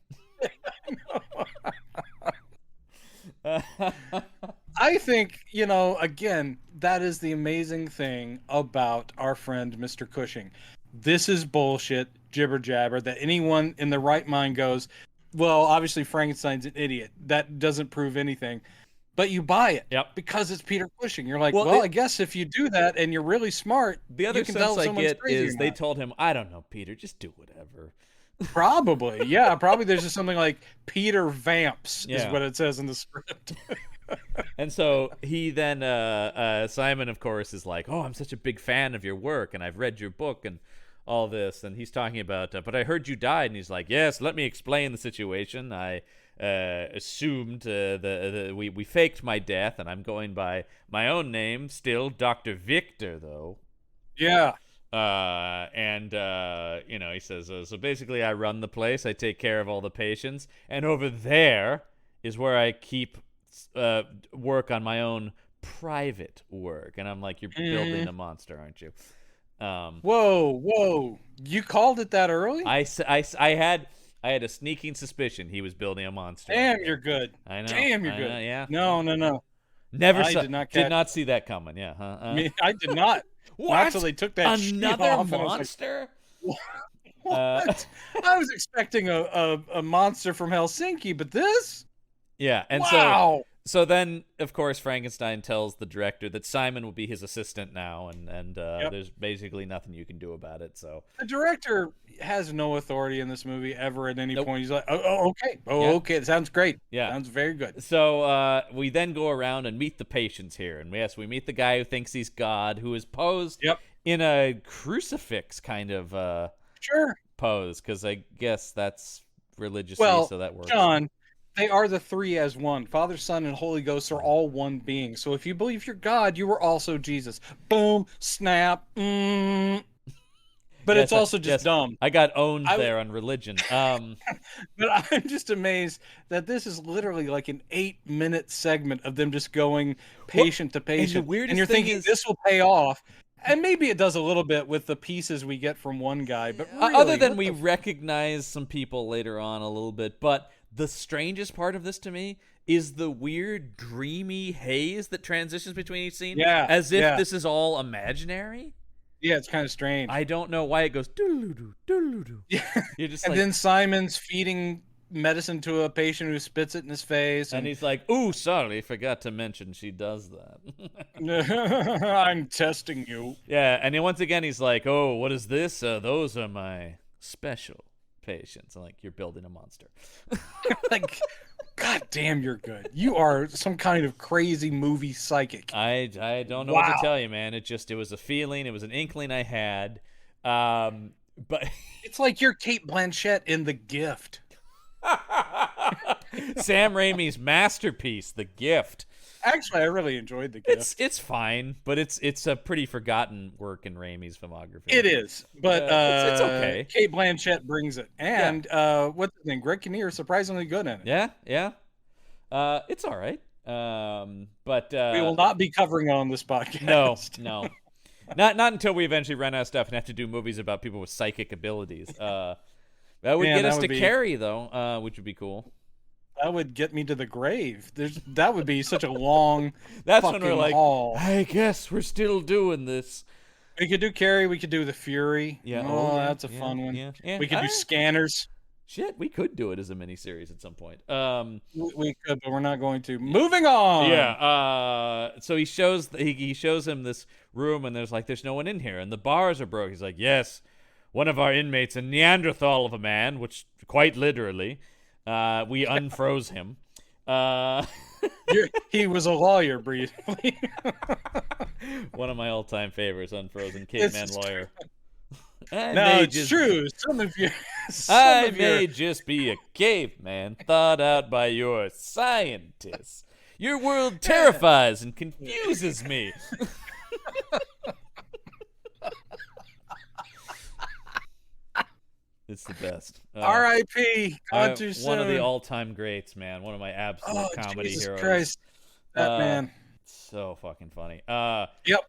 I think, again, that is the amazing thing about our friend Mr. Cushing. This is bullshit, jibber jabber, that anyone in the right mind goes, well, obviously Frankenstein's an idiot. That doesn't prove anything. But you buy it because it's Peter Cushing. You're like, well, I guess if you do that and you're really smart, the other you can sense tell I someone's get crazy is they told him, I don't know, Peter, just do whatever. Probably, yeah. Probably there's just something like Peter Vamps is what it says in the script. And so he then, Simon, of course, is like, oh, I'm such a big fan of your work, and I've read your book and all this. And he's talking about, but I heard you died. And he's like, yes, let me explain the situation. I assumed we faked my death, and I'm going by my own name still, Dr. Victor, though. Yeah. He says, so basically I run the place, I take care of all the patients, and over there is where I keep work on my own private work. And I'm like, you're building a monster, aren't you? Whoa, you called it that early? I had a sneaking suspicion he was building a monster. Damn, you're good. I know. Damn, you're good. Yeah. No. Did not see that coming. Yeah. I did not. What? Not until they took that another monster? Like, what? I was expecting a monster from Helsinki, but this? Yeah, and wow. So then, of course, Frankenstein tells the director that Simon will be his assistant now, and there's basically nothing you can do about it. So the director has no authority in this movie ever at any point. He's like, okay. Okay, it sounds great. Yeah. Sounds very good. So we then go around and meet the patients here. And yes, we meet the guy who thinks he's God, who is posed in a crucifix kind of pose, because I guess that's religiously, so that works. John, they are the three as one. Father, Son, and Holy Ghost are all one being. So if you believe you're God, you were also Jesus. Boom, snap. But it's also just dumb. I got owned there on religion. But I'm just amazed that this is literally like an 8-minute segment of them just going patient to patient. And you're thinking this will pay off. And maybe it does a little bit with the pieces we get from one guy. But really, other than we recognize some people later on a little bit. But the strangest part of this to me is the weird dreamy haze that transitions between each scene. Yeah. As if this is all imaginary. Yeah, it's kind of strange. I don't know why it goes doodle-doo, doodle-doo. Yeah. You're just and then Simon's feeding medicine to a patient who spits it in his face. And he's like, ooh, sorry, forgot to mention she does that. I'm testing you. Yeah, and then once again he's like, oh, what is this? Those are my special patients. I'm like, you're building a monster. Like, God damn, you're good. You are some kind of crazy movie psychic. I don't know what to tell you, man. It was a feeling. It was an inkling I had. But it's like you're Kate Blanchett in The Gift. Sam Raimi's masterpiece, The Gift. Actually, I really enjoyed The Gift. It's fine, but it's a pretty forgotten work in Raimi's filmography. It is, but it's okay. Kate Blanchett brings it, and what's the name? Greg Kinnear is surprisingly good in it. Yeah. It's all right. But we will not be covering it on this podcast. No. Not until we eventually run out of stuff and have to do movies about people with psychic abilities. That would get us to Carrie, though, which would be cool. That would get me to the grave. That would be such a long That's fucking when we're like, haul. I guess we're still doing this. We could do Carrie. We could do The Fury. Yeah. That's a fun one. Yeah. We could do Scanners. Shit, we could do it as a miniseries at some point. We could, but we're not going to. Moving on. Yeah. So he shows him this room, and there's no one in here, and the bars are broke. He's like, yes. one of our inmates, a Neanderthal of a man, which quite literally, we unfroze him. He was a lawyer briefly. One of my all-time favorites, Unfrozen Caveman Lawyer. No, it's true. Some of you. I may just be a caveman thought out by your scientists. Your world terrifies and confuses me. It's the best. R.I.P. Gone too soon. One of the all-time greats, man. One of my absolute comedy Jesus heroes. Christ. That man. So fucking funny. Yep.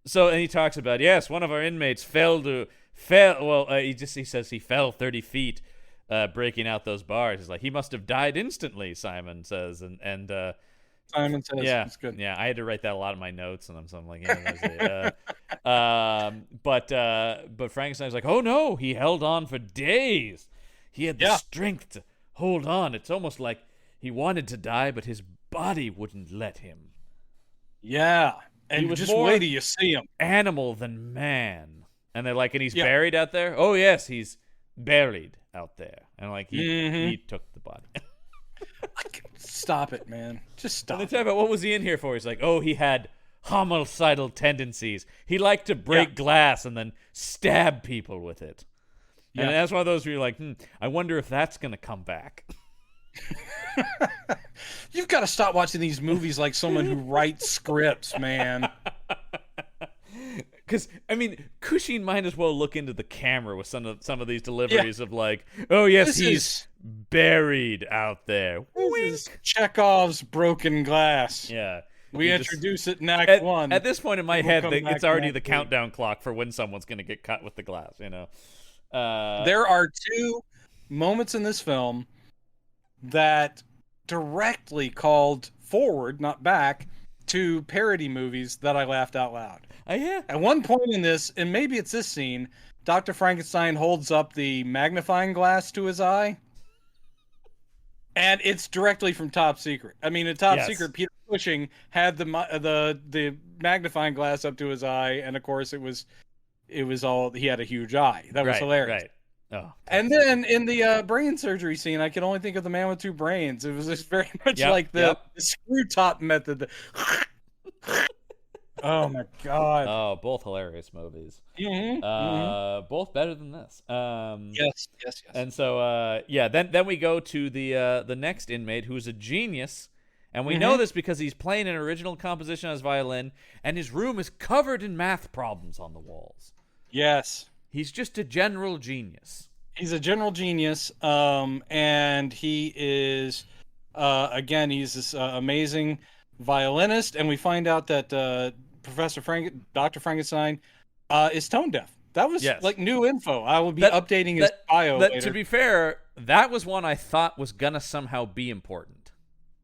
So, and he talks about, yes, one of our inmates he says he fell 30 feet breaking out those bars. He's like, he must have died instantly, Simon says. And Simon says, yeah, it's good. Yeah, I had to write that a lot in my notes, and I'm like, yeah, that's it. But Frankenstein's like, oh no, he held on for days. He had the strength to hold on. It's almost like he wanted to die, but his body wouldn't let him. Yeah, and was just more wait till you see him. Animal than man. And they're like, and he's buried out there? Oh, yes, he's buried out there. And like, he took the body. Stop it, man. Just stop. And they talk about, what was he in here for? He's like, oh, he had homicidal tendencies. He liked to break glass and then stab people with it. And that's one of those where you're like, I wonder if that's going to come back. You've got to stop watching these movies like someone who writes scripts, man. Because, I mean, Cushing might as well look into the camera with some of these deliveries of like, oh, yes, he's buried out there. This is Chekhov's broken glass. Yeah. We introduce it in Act 1. At this point in my head, it's already the countdown clock for when someone's going to get cut with the glass, you know? There are two moments in this film that directly called forward, not back, to parody movies that I laughed out loud. Yeah. At one point in this, and maybe it's this scene, Dr. Frankenstein holds up the magnifying glass to his eye. And it's directly from Top Secret. I mean, in Top Secret, Peter Cushing had the magnifying glass up to his eye, and of course it was all, he had a huge eye. That was hilarious. Right. Oh, and then in the brain surgery scene, I can only think of the man with two brains. It was just very much like the screw top method. Oh my god! Oh, both hilarious movies. Both better than this. Yes. And so, then we go to the next inmate, who's a genius, and we know this because he's playing an original composition on his violin, and his room is covered in math problems on the walls. Yes. He's just a general genius. He's a general genius, and he is, again, he's this amazing violinist, and we find out that Dr. Frankenstein is tone deaf. That was like new info. I will be updating his bio later. To be fair, that was one I thought was gonna somehow be important.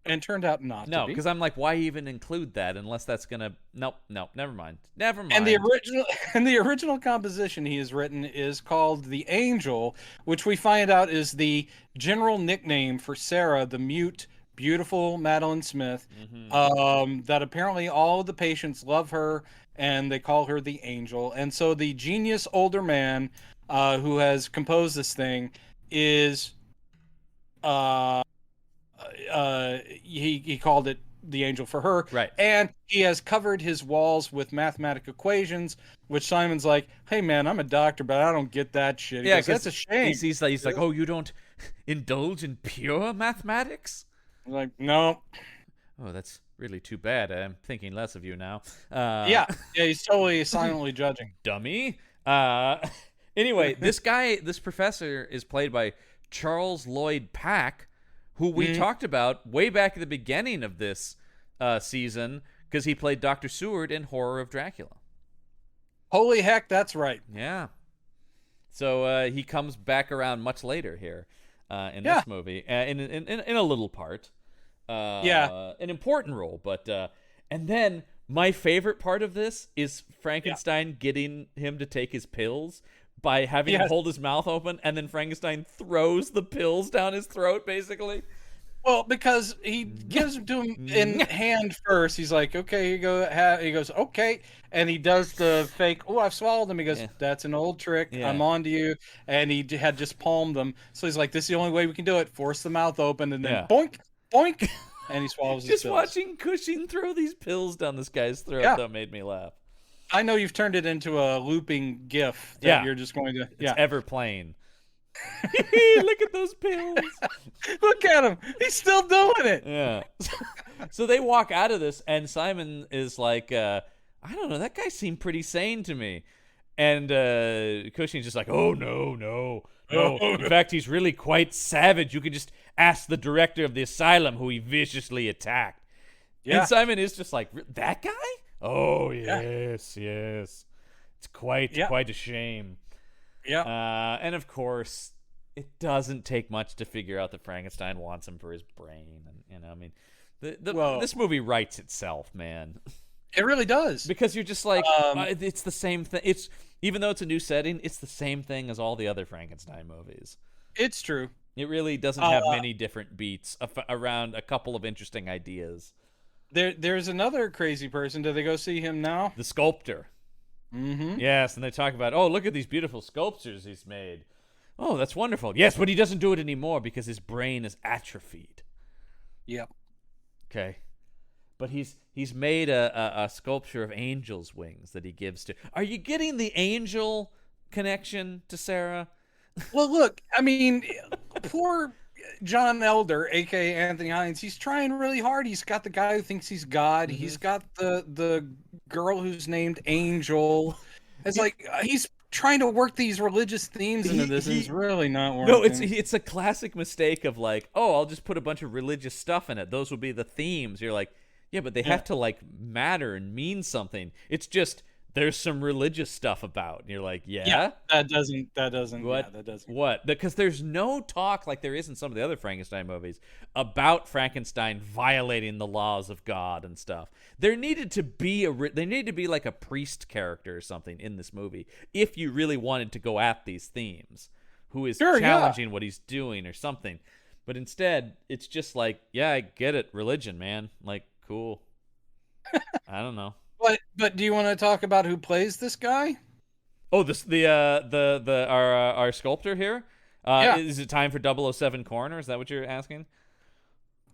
And turned out not to be. No, because I'm like, why even include that unless that's gonna? Nope, never mind. And the original composition he has written is called "The Angel," which we find out is the general nickname for Sarah, the mute, beautiful Madeline Smith. That apparently all of the patients love her, and they call her the Angel. And so the genius older man who has composed this thing is. He called it the Angel for her, right? And he has covered his walls with mathematical equations, which Simon's like, "Hey man, I'm a doctor, but I don't get that shit." He goes, that's a shame. He's like, "Oh, you don't indulge in pure mathematics?" I'm like, no. Oh, that's really too bad. I'm thinking less of you now. Yeah, he's totally silently judging. Dummy. Anyway, this professor is played by Charles Lloyd Pack, who we talked about way back at the beginning of this season, because he played Dr. Seward in Horror of Dracula. Holy heck, that's right. Yeah. So he comes back around much later here in this movie, in a little part. An important role, but and then my favorite part of this is Frankenstein getting him to take his pills by having him hold his mouth open, and then Frankenstein throws the pills down his throat, basically. Well, because he gives them to him in hand first. He's like, okay, here you go. He goes, okay. And he does the fake, oh, I've swallowed them. He goes, Yeah. that's an old trick. Yeah. I'm on to you. And he had just palmed them. So he's like, this is the only way we can do it. Force the mouth open and then boink, boink. And he swallows his Just pills. watching Cushing throw these pills down this guy's throat, that made me laugh. I know you've turned it into a looping GIF that you're just going to. It's ever playing. Look at those pills. Look at him. He's still doing it. Yeah. So they walk out of this, and Simon is like, I don't know, that guy seemed pretty sane to me. And Cushing's just like, oh, no. In fact, he's really quite savage. You can just ask the director of the asylum who he viciously attacked. Yeah. And Simon is just like, that guy? Oh, yes. It's quite a shame. Yeah. And of course, it doesn't take much to figure out that Frankenstein wants him for his brain. And I mean, this movie writes itself, man. It really does. Because you're just like, it's the same thing. Even though it's a new setting, it's the same thing as all the other Frankenstein movies. It's true. It really doesn't have many different beats around a couple of interesting ideas. There's another crazy person. Do they go see him now? The sculptor. Mm-hmm. Yes, and they talk about, oh, look at these beautiful sculptures he's made. Oh, that's wonderful. Yes, but he doesn't do it anymore because his brain is atrophied. Yep. Okay. But he's made a sculpture of angels' wings that he gives to. Are you getting the angel connection to Sarah? Well, look, I mean, poor John Elder, a.k.a. Anthony Hines, he's trying really hard. He's got the guy who thinks he's God. Mm-hmm. He's got the girl who's named Angel. It's like he's trying to work these religious themes into this, and it's really not working. No, it's a classic mistake of like, oh, I'll just put a bunch of religious stuff in it. Those will be the themes. You're like, yeah, but they have to like matter and mean something. It's just there's some religious stuff about. And you're like, that doesn't. What? Yeah, that doesn't. What? Because there's no talk like there is in some of the other Frankenstein movies about Frankenstein violating the laws of God and stuff. There needed to be like a priest character or something in this movie if you really wanted to go at these themes, who is challenging what he's doing or something. But instead, it's just like, yeah, I get it, religion, man. Like, cool. I don't know. But do you want to talk about who plays this guy? Oh, our sculptor here. Is it time for 007 Coroner? Is that what you're asking?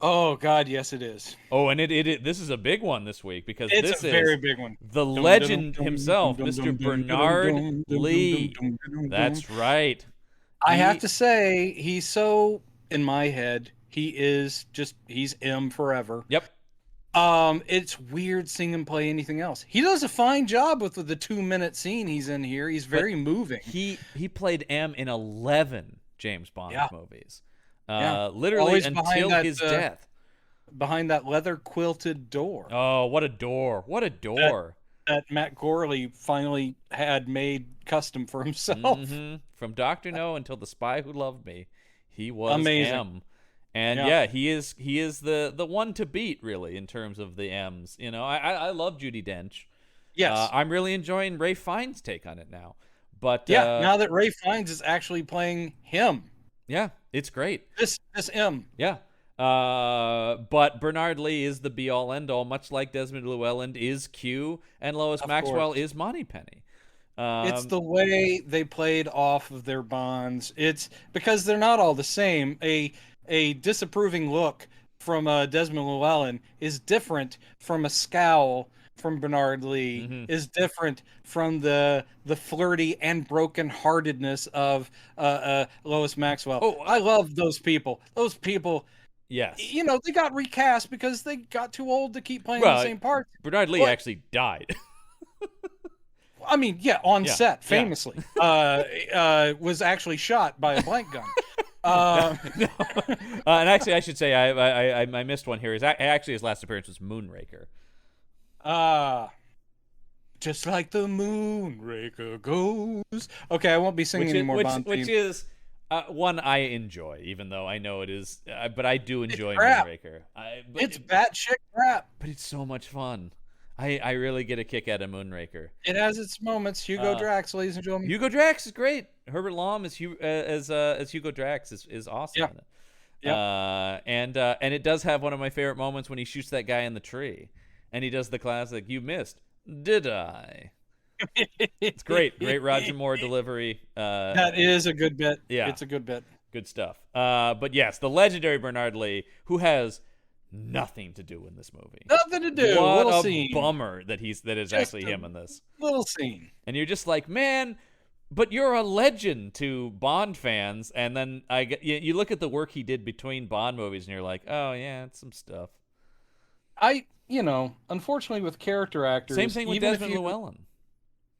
Oh God, yes, it is. Oh, and this is a big one this week because it's a very big one. The legend himself, Mr. Bernard Lee. That's right. I have to say, he's so in my head. He's M forever. Yep. It's weird seeing him play anything else. He does a fine job with the 2-minute scene he's in here. He's very moving. He played M in 11 James Bond movies. Literally always until his death. Behind that leather quilted door. Oh, what a door. What a door. That Matt Gorley finally had made custom for himself. Mm-hmm. From Dr. No until The Spy Who Loved Me, he was amazing. M. And he is the one to beat, really, in terms of the M's. You know, I love Judi Dench. Yes. I'm really enjoying Ralph Fiennes' take on it now. But now that Ralph Fiennes is actually playing him. Yeah, it's great. This M. Yeah. But Bernard Lee is the be-all, end-all, much like Desmond Llewellyn is Q, and Lois Maxwell is Moneypenny. It's the way they played off of their bonds. It's because they're not all the same. A disapproving look from Desmond Llewellyn is different from a scowl from Bernard Lee, is different from the flirty and broken-heartedness of Lois Maxwell. Oh, I love those people. Those people, yes. You know, they got recast because they got too old to keep playing the same parts. Bernard Lee actually died. I mean, on set, famously. Was actually shot by a blank gun. No. And actually, I should say I missed one here. Actually, his last appearance was Moonraker. Just like the Moonraker goes. Okay, I won't be singing any more Bond which is one I enjoy, even though I know it is. But I do enjoy Moonraker. It's batshit crap, but it's so much fun. I really get a kick out of Moonraker. It has its moments. Hugo Drax, ladies and gentlemen. Hugo Drax is great. Herbert Lom as Hugo Drax is awesome. Yep. And it does have one of my favorite moments when he shoots that guy in the tree, and he does the classic "You missed, did I?" It's great, great Roger Moore delivery. That is a good bit. Yeah, It's a good bit. good stuff. But yes, the legendary Bernard Lee, who has nothing to do in this movie. Nothing to do. What little a scene. bummer that is Just actually a him in this. Little scene. And you're just like, man, but you're a legend to Bond fans. And then you look at the work he did between Bond movies, and you're like, oh yeah, it's some stuff. Unfortunately, with character actors, Same thing with even Desmond Llewellyn.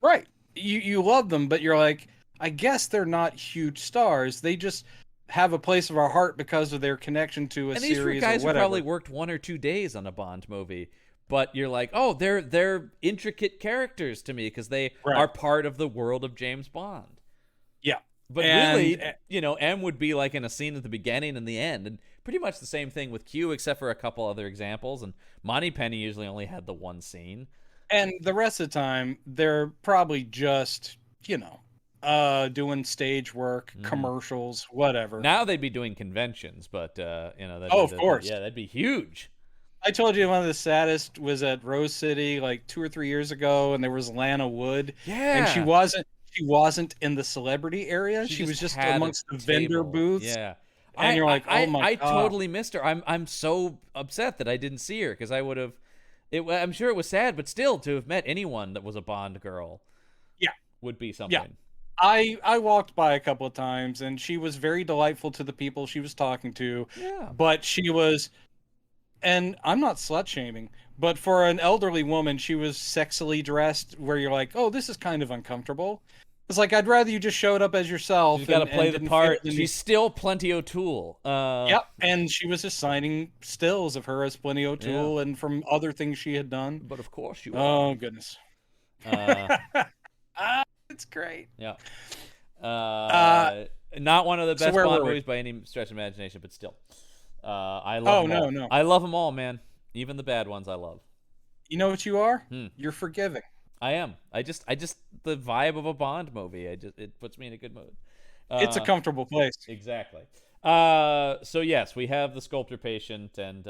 Right. You love them, but you're like, I guess they're not huge stars. They just have a place of our heart because of their connection to a And these were series guys or whatever. who probably worked 1 or 2 days on a Bond movie. But you're like, oh, they're intricate characters to me because they are part of the world of James Bond. Yeah. But really, M would be like in a scene at the beginning and the end. And pretty much the same thing with Q, except for a couple other examples. And Moneypenny usually only had the one scene. And the rest of the time, they're probably just, doing stage work, commercials, whatever. Now they'd be doing conventions, but, of course. Yeah, that'd be huge. I told you one of the saddest was at Rose City like 2 or 3 years ago, and there was Lana Wood. Yeah. And she wasn't in the celebrity area. She was just amongst the vendor booths. Yeah. And you're like, oh my God. I totally missed her. I'm so upset that I didn't see her because I would have. I'm sure it was sad, but still, to have met anyone that was a Bond girl, would be something. Yeah. I walked by a couple of times, and she was very delightful to the people she was talking to. Yeah. But she was, and I'm not slut shaming, but for an elderly woman, she was sexily dressed, where you're like, oh, this is kind of uncomfortable. It's like, I'd rather you just showed up as yourself. She's got to play the part. She's still Plenty O'Toole. Yep, and she was just signing stills of her as Plenty O'Toole and from other things she had done. But of course you are. Oh, goodness. It's great. Yeah. Not one of the best Bond movies by any stretch of imagination, but still. I love them all. No. I love them all, man. Even the bad ones I love. You know what you are? You're forgiving. I am. I just the vibe of a Bond movie. It puts me in a good mood. It's a comfortable place. Exactly. So yes, we have the sculptor patient, and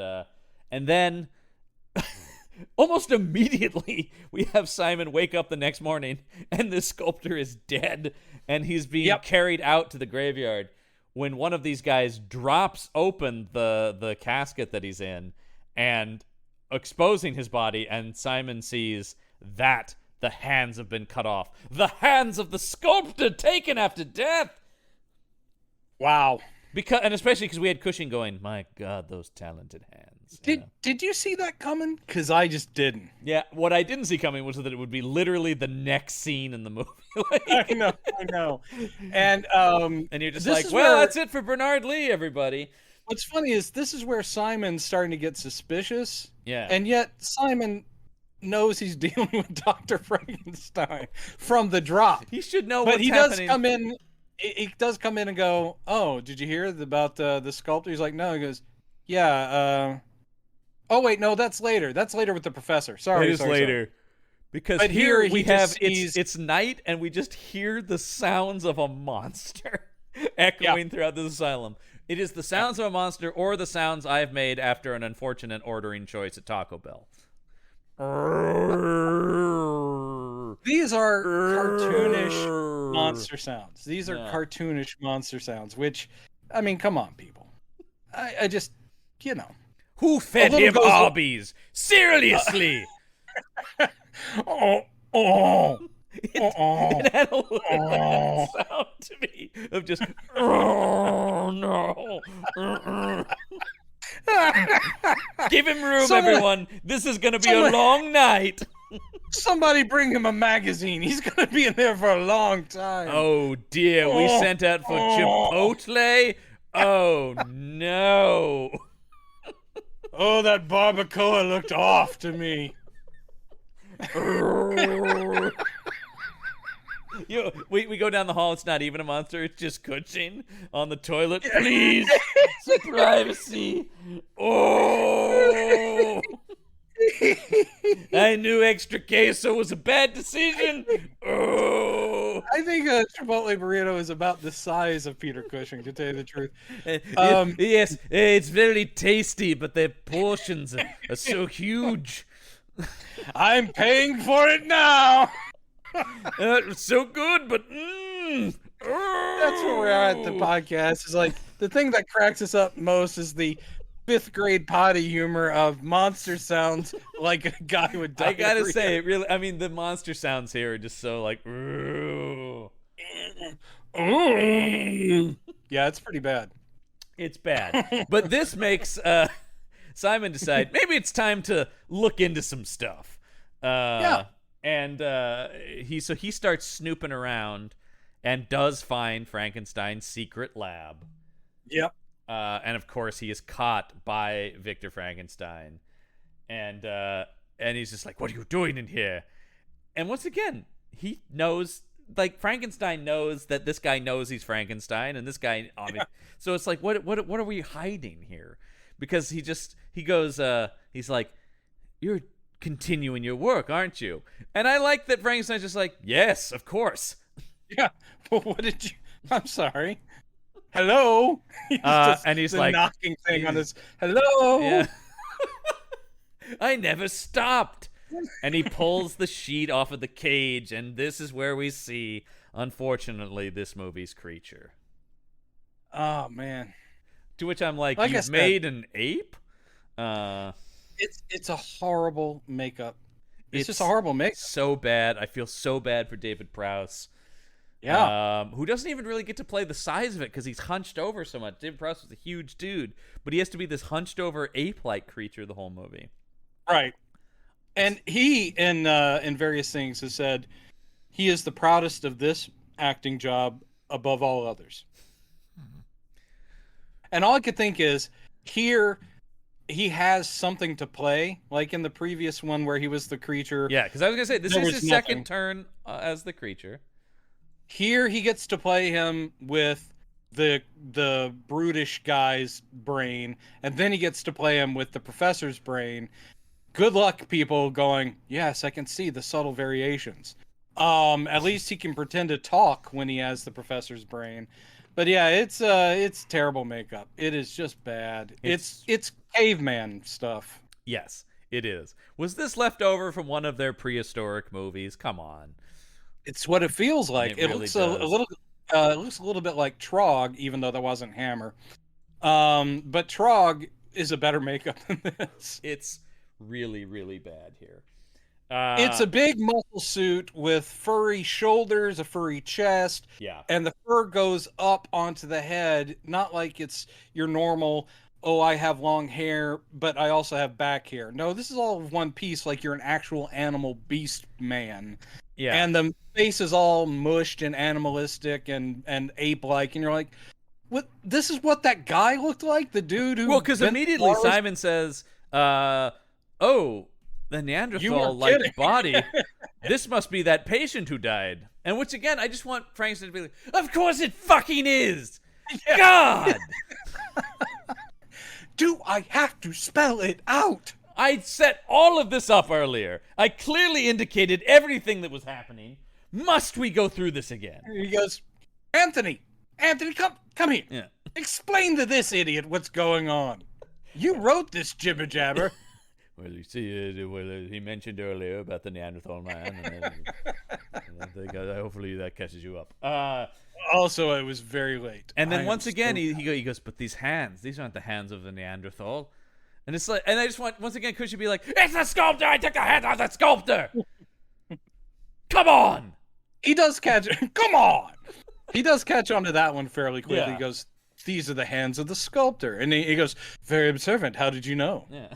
then almost immediately we have Simon wake up the next morning, and the sculptor is dead, and he's being carried out to the graveyard. When one of these guys drops open the casket that he's in, and exposing his body, and Simon sees that the hands have been cut off. The hands of the sculptor taken after death. Wow. And especially because we had Cushing going, my God, those talented hands. Did you see that coming? Because I just didn't. Yeah, what I didn't see coming was that it would be literally the next scene in the movie. I know. And you're just like, well, that's it for Bernard Lee, everybody. What's funny is this is where Simon's starting to get suspicious. Yeah. And yet Simon knows he's dealing with Dr. Frankenstein from the drop. He should know what's happening. But he does come in and go, oh, did you hear about the sculptor? He's like, no. He goes, yeah. Oh, wait, no, that's later. That's later with the professor. Sorry. It is later. Because but here we have, it's night, and we just hear the sounds of a monster echoing throughout this asylum. It is the sounds of a monster or the sounds I've made after an unfortunate ordering choice at Taco Bell. These are cartoonish monster sounds. These are cartoonish monster sounds, which, I mean, come on, people. I just, Who fed him Arby's? Seriously! It had a little that sound to me of just, oh no. Give him room, everyone. This is going to be a long night. Somebody bring him a magazine. He's going to be in there for a long time. Oh, dear. We sent out for Chipotle? Oh, no. Oh, that barbacoa looked off to me. We go down the hall. It's not even a monster. It's just Cushing on the toilet. Please, some privacy. Oh, I knew extra queso was a bad decision. Oh, I think a Chipotle burrito is about the size of Peter Cushing, to tell you the truth. Yes, it's very tasty, but the portions are so huge. I'm paying for it now. It's so good, but That's where we're at the podcast. Is like the thing that cracks us up most is the 5th grade potty humor of monster sounds like a guy with diarrhea. I gotta say, it really. I mean, the monster sounds here are just so like. Yeah, it's pretty bad. It's bad, but this makes Simon decide maybe it's time to look into some stuff. Yeah. And he starts snooping around and does find Frankenstein's secret lab. Yep. And of course he is caught by Victor Frankenstein. And he's just like, "What are you doing in here?" And once again, he knows, like, Frankenstein knows that this guy knows he's Frankenstein, and this guy so it's like, what are we hiding here? Because he goes, he's like, "You're continuing your work, aren't you?" And I like that Frankenstein's just like, "Yes, of course." Yeah. Well, what did you? I'm sorry. Hello. And he's like knocking thing on his. Hello. Yeah. I never stopped. And he pulls the sheet off of the cage, and this is where we see, unfortunately, this movie's creature. Oh man. To which I'm like you've made an ape? It's a horrible makeup. It's just a horrible makeup. So bad. I feel so bad for David Prowse. Yeah. Who doesn't even really get to play the size of it because he's hunched over so much. David Prowse was a huge dude, but he has to be this hunched over ape-like creature the whole movie. Right. And he, in various things, has said he is the proudest of this acting job above all others. Mm-hmm. And all I could think is, here, he has something to play, like in the previous one where he was the creature. Yeah, because I was going to say, this is his second turn as the creature. Here, he gets to play him with the brutish guy's brain, and then he gets to play him with the professor's brain. Good luck, people going, yes, I can see the subtle variations. At least he can pretend to talk when he has the professor's brain. But yeah, it's terrible makeup. It is just bad. It's caveman stuff. Yes, it is. Was this left over from one of their prehistoric movies? Come on. It's what it feels like. It really looks a little bit like Trog, even though that wasn't Hammer. But Trog is a better makeup than this. It's really, really bad here. It's a big muscle suit with furry shoulders, a furry chest, and the fur goes up onto the head, not like it's your normal, oh, I have long hair, but I also have back hair. No, this is all one piece, like you're an actual animal beast man. Yeah. And the face is all mushed and animalistic and ape-like, and you're like, what? This is what that guy looked like? The dude who... Well, because immediately Simon says, oh, the Neanderthal-like body. This must be that patient who died. And which, again, I just want Frankenstein to be like, of course it fucking is! Yeah. God! Do I have to spell it out? I set all of this up earlier. I clearly indicated everything that was happening. Must we go through this again? He goes, Anthony, come here. Yeah. Explain to this idiot what's going on. You wrote this jibber jabber. Well, you see, he mentioned earlier about the Neanderthal man. And hopefully that catches you up. Also, it was very late. And then once again, he goes, but these hands, these aren't the hands of the Neanderthal. And it's like, and I just want, once again, Kush to be like, it's the sculptor! I took the hand off the sculptor! Come on! He does catch, come on! He does catch on to that one fairly quickly. Yeah. He goes, these are the hands of the sculptor. And he goes, very observant, how did you know? Yeah.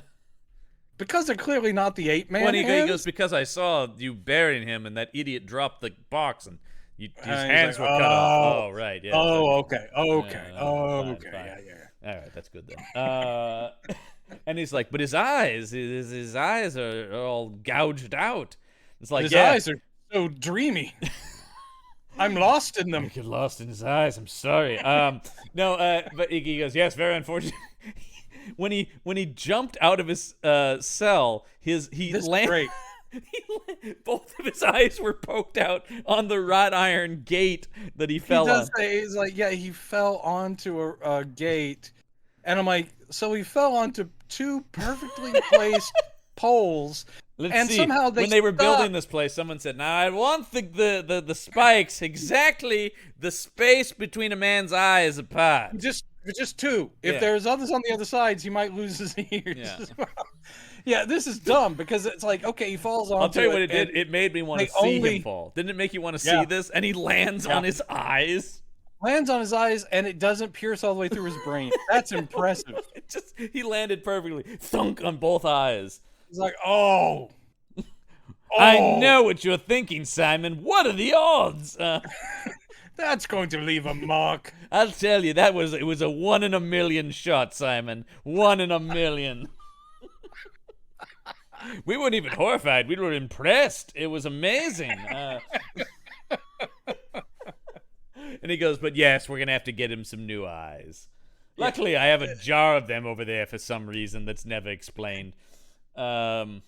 Because they're clearly not the ape man. Well, he goes, because I saw you burying him and that idiot dropped the box and his hands were cut off. Oh, right. Yeah. Oh, okay. Okay. Yeah, okay. Fine. Yeah. All right, that's good then. And he's like, but his eyes are all gouged out. It's like, his eyes are so dreamy. I'm lost in them. I get lost in his eyes. I'm sorry. But he goes, yes, very unfortunate. When he jumped out of his cell, he Both of his eyes were poked out on the wrought iron gate that he fell on. He does say, he's like, yeah, he fell onto a gate. And I'm like, so he fell onto two perfectly placed poles. Let's see. Somehow when they were building this place, someone said, now I want the spikes exactly the space between a man's eyes apart. Just two. If there's others on the other sides, he might lose his ears. Yeah. Yeah, this is dumb because it's like, okay, he falls onto I'll tell you what it did. It made me want to see him fall. Didn't it make you want to see this? And he lands on his eyes. Lands on his eyes, and it doesn't pierce all the way through his brain. That's impressive. He landed perfectly. Thunk on both eyes. He's like, oh. I know what you're thinking, Simon. What are the odds? That's going to leave a mark. I'll tell you, it was a 1 in a million shot, Simon. 1 in a million. We weren't even horrified. We were impressed. It was amazing. And he goes, but yes, we're going to have to get him some new eyes. Luckily, I have a jar of them over there for some reason that's never explained. Well,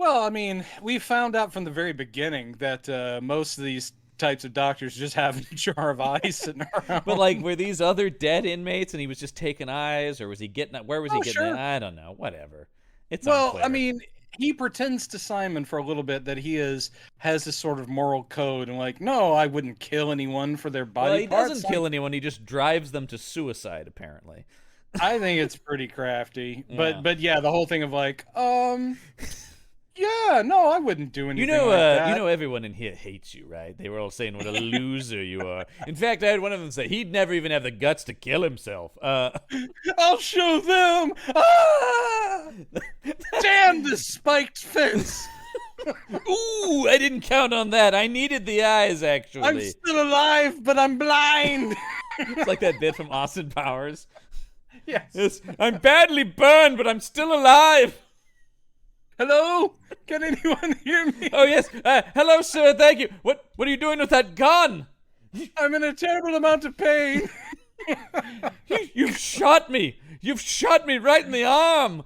I mean, we found out from the very beginning that most of these types of doctors just have a jar of eyes sitting around. But, like, were these other dead inmates and he was just taking eyes, or was he getting it? Where was he getting it? I don't know. Whatever. It's unclear. I mean, he pretends to Simon for a little bit that he has this sort of moral code and like, no, I wouldn't kill anyone for their body parts. Well, he doesn't kill anyone. He just drives them to suicide, apparently. I think it's pretty crafty. But yeah, the whole thing of like, yeah, no, I wouldn't do anything like that. You know everyone in here hates you, right? They were all saying what a loser you are. In fact, I had one of them say he'd never even have the guts to kill himself. I'll show them! Ah! Damn this spiked fence! Ooh, I didn't count on that. I needed the eyes, actually. I'm still alive, but I'm blind! It's like that bit from Austin Powers. Yes. I'm badly burned, but I'm still alive. Hello? Can anyone hear me? Oh, yes. Hello, sir. Thank you. What are you doing with that gun? I'm in a terrible amount of pain. You've shot me. You've shot me right in the arm.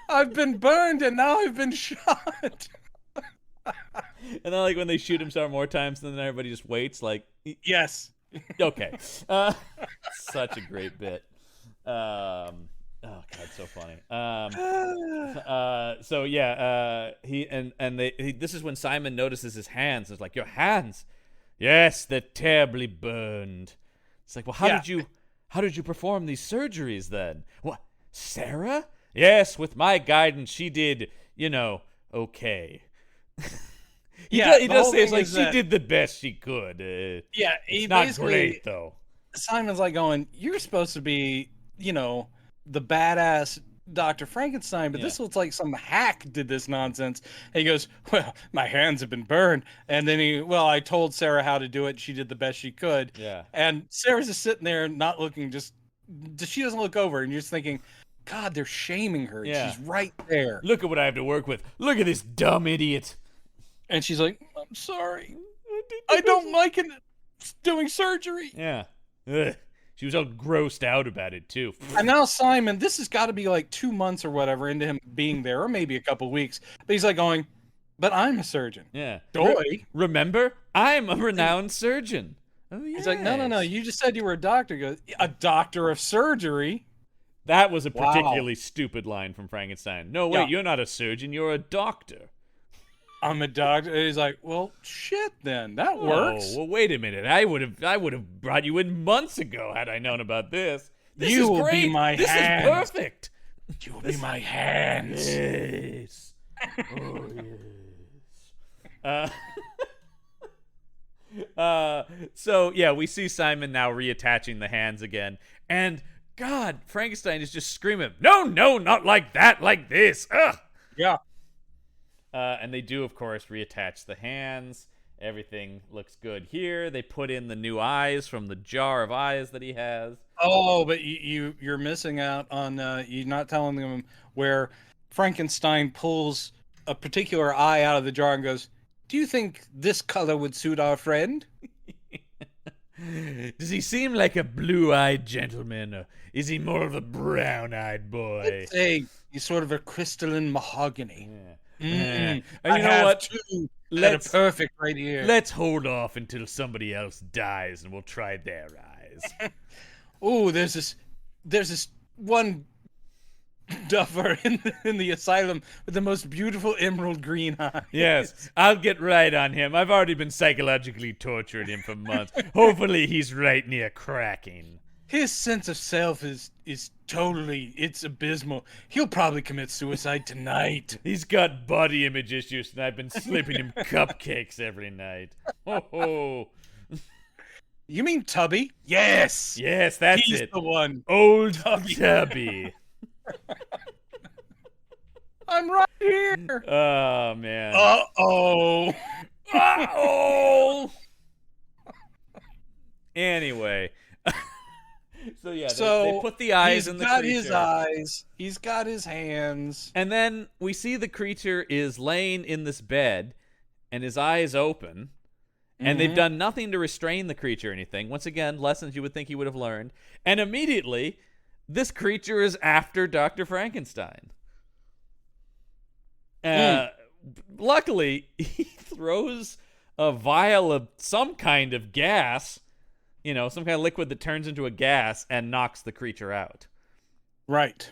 I've been burned and now I've been shot. And then, like, when they shoot him several more times, then everybody just waits, like... Yes. Okay. Such a great bit. Oh God, so funny. So yeah, this is when Simon notices his hands. It's like, your hands, yes, they're terribly burned. It's like, well, how did you perform these surgeries then? What, Sarah? Yes, with my guidance, she did, okay. He does say it's like she did the best she could. It's not great though. Simon's like going, you're supposed to be, the badass Dr. Frankenstein, but this looks like some hack did this nonsense. And he goes, well, my hands have been burned. And then I told Sarah how to do it. She did the best she could. Yeah. And Sarah's just sitting there not looking, she doesn't look over. And you're just thinking, God, they're shaming her. Yeah. She's right there. Look at what I have to work with. Look at this dumb idiot. And she's like, I'm sorry. I don't like it doing surgery. Yeah. Ugh. She was all grossed out about it, too. And now Simon, this has got to be like 2 months or whatever into him being there, or maybe a couple weeks. But he's like going, but I'm a surgeon. Yeah. Doy. Remember? I'm a renowned surgeon. Oh, yeah. He's like, no. You just said you were a doctor. He goes, a doctor of surgery? That was a particularly stupid line from Frankenstein. No, wait, you're not a surgeon. You're a doctor. I'm a doctor. And he's like, well, shit then. That works. Oh, well, wait a minute. I would have brought you in months ago had I known about this. This you is will great. Be my this hands. Is perfect. You will be my hands. Yes. Oh, yes. So, yeah, we see Simon now reattaching the hands again. And, God, Frankenstein is just screaming, no, not like that, like this. Ugh. Yeah. And they do, of course, reattach the hands. Everything looks good here. They put in the new eyes from the jar of eyes that he has. Oh, but you're missing out on you're not telling them where Frankenstein pulls a particular eye out of the jar and goes, do you think this color would suit our friend? Does he seem like a blue-eyed gentleman, or is he more of a brown-eyed boy? I'd say he's sort of a crystalline mahogany. Yeah. Mm-mm. And you I know have what? two that are perfect right here. Let's hold off until somebody else dies, and we'll try their eyes. Oh, there's this one duffer in the asylum with the most beautiful emerald green eyes. Yes, I'll get right on him. I've already been psychologically torturing him for months. Hopefully he's right near cracking. His sense of self is totally, it's abysmal. He'll probably commit suicide tonight. He's got body image issues, and I've been slipping him cupcakes every night. Oh, You mean Tubby? Yes. yes, that's He's it. the one. Old Tubby. I'm right here. Oh man. Uh-oh. Uh-oh. Anyway. So yeah, they put the eyes in the creature. He's got his eyes. He's got his hands. And then we see the creature is laying in this bed, and his eyes open, and they've done nothing to restrain the creature or anything. Once again, lessons you would think he would have learned. And immediately, this creature is after Dr. Frankenstein. Luckily, he throws a vial of some kind of gas, some kind of liquid that turns into a gas and knocks the creature out. Right.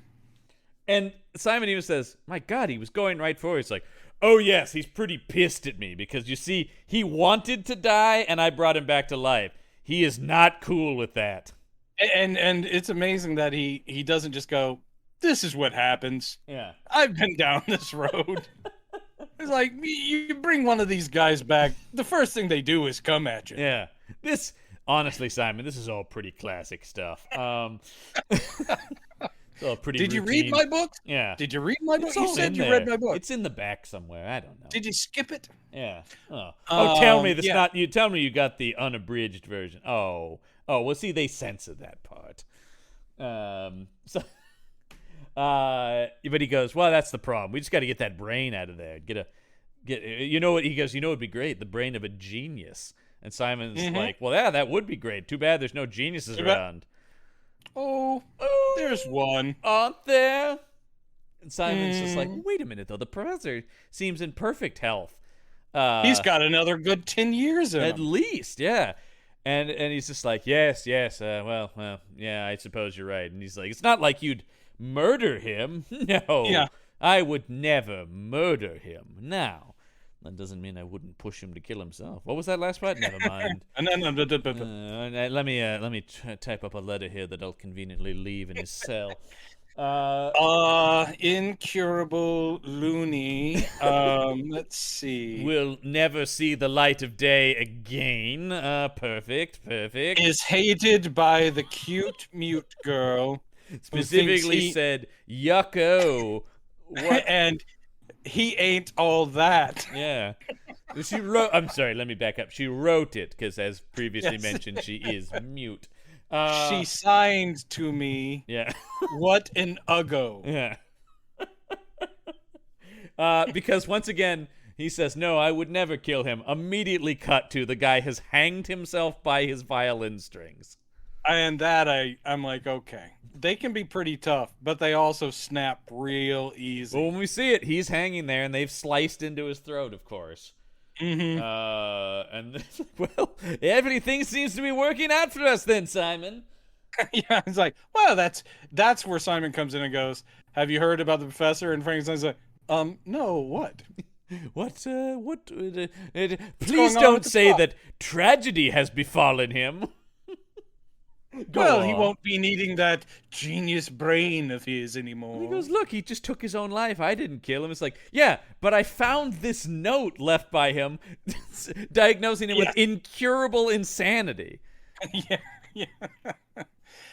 And Simon even says, my God, he was going right for it. It's like, oh yes, he's pretty pissed at me because you see, he wanted to die and I brought him back to life. He is not cool with that. And it's amazing that he doesn't just go, this is what happens. Yeah. I've been down this road. It's like, you bring one of these guys back, the first thing they do is come at you. Yeah. Honestly, Simon, this is all pretty classic stuff. It's all pretty Did you routine. read my book? Yeah. Did you read my book? It's You all said in you there. read my book. It's in the back somewhere. I don't know. Did you skip it? Yeah. Oh, tell me yeah. not. You tell me you got the unabridged version. Oh. Well, see, they censored that part. But he goes, well, that's the problem. We just got to get that brain out of there. You know what? He goes, it'd be great. The brain of a genius. And Simon's like, well, yeah, that would be great. Too bad there's no geniuses around. Oh, there's one. Aren't there? And Simon's just like, wait a minute, though. The professor seems in perfect health. He's got another good 10 years in At him. least, yeah. And he's just like, yes, well, yeah, I suppose you're right. And he's like, it's not like you'd murder him. No, Yeah. I would never murder him. Now, that doesn't mean I wouldn't push him to kill himself. What was that last part? Never mind. Let me type up a letter here that I'll conveniently leave in his cell. Incurable loony. Let's see. Will never see the light of day again. Perfect. Is hated by the cute mute girl. Specifically said, yucko. What? And he ain't all that. Yeah. She wrote, I'm sorry, let me back up. She wrote it because, as previously mentioned, she is mute. She signed to me. Yeah. What an uggo. Yeah. Because once again, he says, no, I would never kill him. Immediately cut to the guy has hanged himself by his violin strings. And that I'm like, okay. They can be pretty tough, but they also snap real easy. Well, when we see it, he's hanging there, and they've sliced into his throat, of course. And well, everything seems to be working out for us then, Simon. Yeah, it's like, well, that's where Simon comes in and goes, have you heard about the professor? And Frankenstein's like, no, what? Please don't say that tragedy has befallen him. Well, he won't be needing that genius brain of his anymore. And he goes, look, he just took his own life. I didn't kill him. It's like, yeah, but I found this note left by him diagnosing him with incurable insanity. Yeah.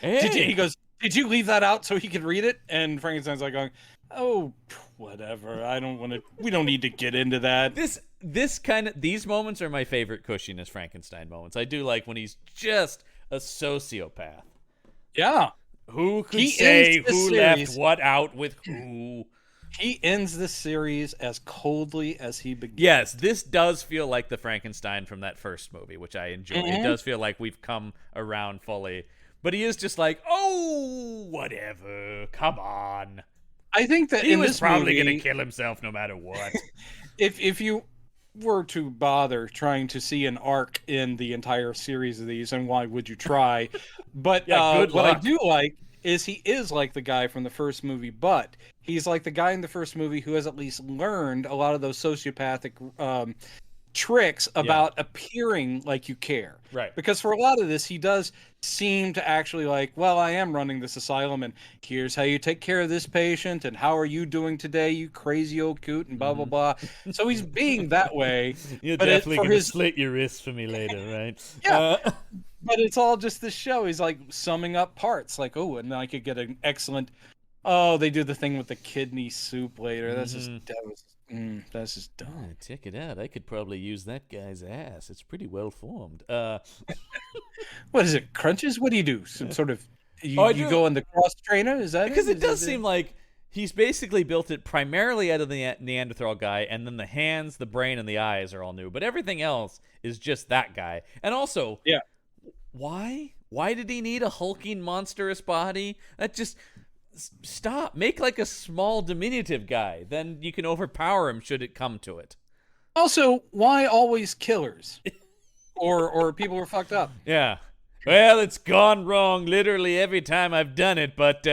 Hey. He goes, did you leave that out so he could read it? And Frankenstein's like going, oh, whatever. We don't need to get into that. These moments are my favorite Cushiness Frankenstein moments. I do like when he's just a sociopath. Yeah. Who could say who left what out with who? He ends this series as coldly as he began. Yes, this does feel like the Frankenstein from that first movie, which I enjoy. It does feel like we've come around fully. But he is just like, oh, whatever. Come on. I think that He in was this probably movie, gonna kill himself no matter what. if you were to bother trying to see an arc in the entire series of these, and why would you try? But Yeah, good what I luck. do like is he is like the guy from the first movie, but he's like the guy in the first movie who has at least learned a lot of those sociopathic tricks about appearing like you care. Right. Because for a lot of this, he does seem to actually like, well, I am running this asylum, and here's how you take care of this patient, and how are you doing today, you crazy old coot, and blah, blah, blah. So he's being that way. You're but definitely going to his, slit your wrists for me later, right? Yeah. But it's all just this show. He's like summing up parts. Like, oh, and I could get an excellent... Oh, they do the thing with the kidney soup later. That's just... that's just dumb. Yeah, check it out. I could probably use that guy's ass. It's pretty well formed. What is it? Crunches? What do you do? Some sort of you go on the cross trainer? Is that because it? It does seem like he's basically built it primarily out of the Neanderthal guy, and then the hands, the brain, and the eyes are all new. But everything else is just that guy. And also, why? Why did he need a hulking, monstrous body? That just... Stop. Make like a small, diminutive guy. Then you can overpower him should it come to it. Also, why always killers? or people were fucked up. Yeah. Well, it's gone wrong literally every time I've done it, but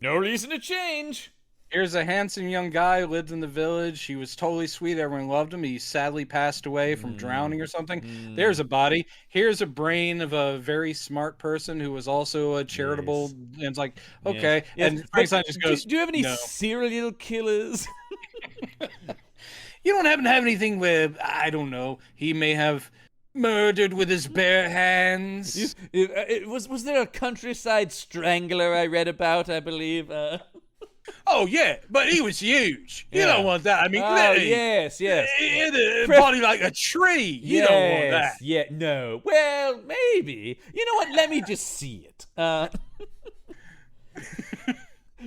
no reason to change. Here's a handsome young guy who lived in the village. He was totally sweet. Everyone loved him. He sadly passed away from drowning or something. There's a body. Here's a brain of a very smart person who was also a charitable. And it's like, okay. Yes. And Frankenstein just goes, do you have any serial killers? You don't happen to have anything where, I don't know, he may have murdered with his bare hands? Was there a countryside strangler I read about, I believe? Oh, yeah, but he was huge. You don't want that. I mean, yes. He had a body like a tree. You don't want that. Yeah, no. Well, maybe. You know what? Let me just see it. Do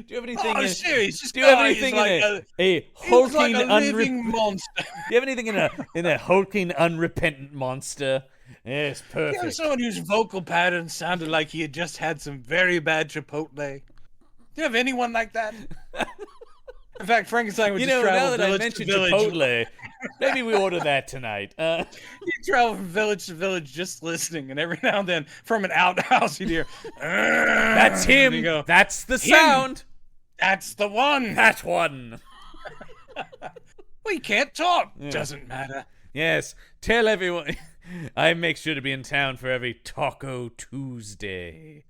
you have anything? Oh, serious? Do you have anything in a hulking, living monster? Do you have anything in a hulking, unrepentant monster? Yes, perfect. You know, someone whose vocal pattern sounded like he had just had some very bad Chipotle. Do you have anyone like that? In fact, Frankenstein would just travel now that village I mentioned to village. Chipotle, maybe we order that tonight. He'd travel from village to village just listening, and every now and then, from an outhouse, you'd hear, that's him. Go, that's the sound. That's the one. That one. We can't talk. Yeah. Doesn't matter. Yes. Tell everyone. I make sure to be in town for every Taco Tuesday.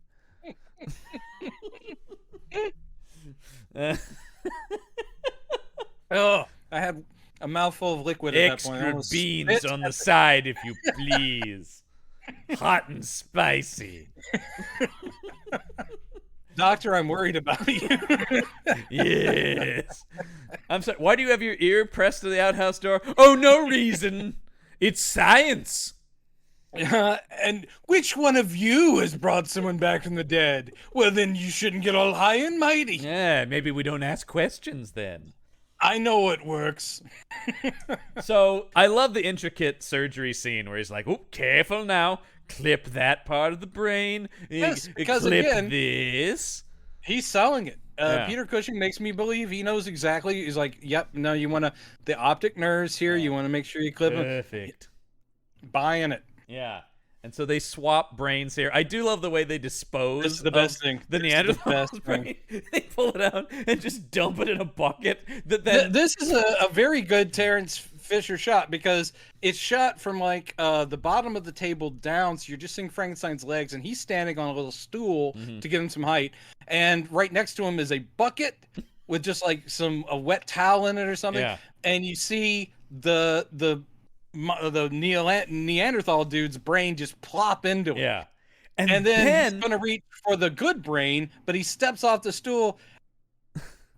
Oh, I had a mouthful of liquid at that point. Extra beans on the side, if you please. Hot and spicy. Doctor, I'm worried about you. Yes. I'm sorry. Why do you have your ear pressed to the outhouse door? Oh, no reason. It's science. And which one of you has brought someone back from the dead? Well, then you shouldn't get all high and mighty. Yeah, maybe we don't ask questions then. I know it works. So, I love the intricate surgery scene where he's like, oh, careful now. Clip that part of the brain. Yes, because clip again, this. He's selling it. Peter Cushing makes me believe he knows exactly. He's like, yep, no, you want to, the optic nerves here, you want to make sure you clip them. Perfect. Buying it. Yeah. And so they swap brains here. I do love the way they dispose. This is the best thing. The Neanderthal brain. They pull it out and just dump it in a bucket. This is a very good Terrence Fisher shot because it's shot from like the bottom of the table down, so you're just seeing Frankenstein's legs, and he's standing on a little stool to give him some height. And right next to him is a bucket with just like a wet towel in it or something. Yeah. And you see the Neanderthal dude's brain just plop into it. Yeah. And then he's going to reach for the good brain, but he steps off the stool.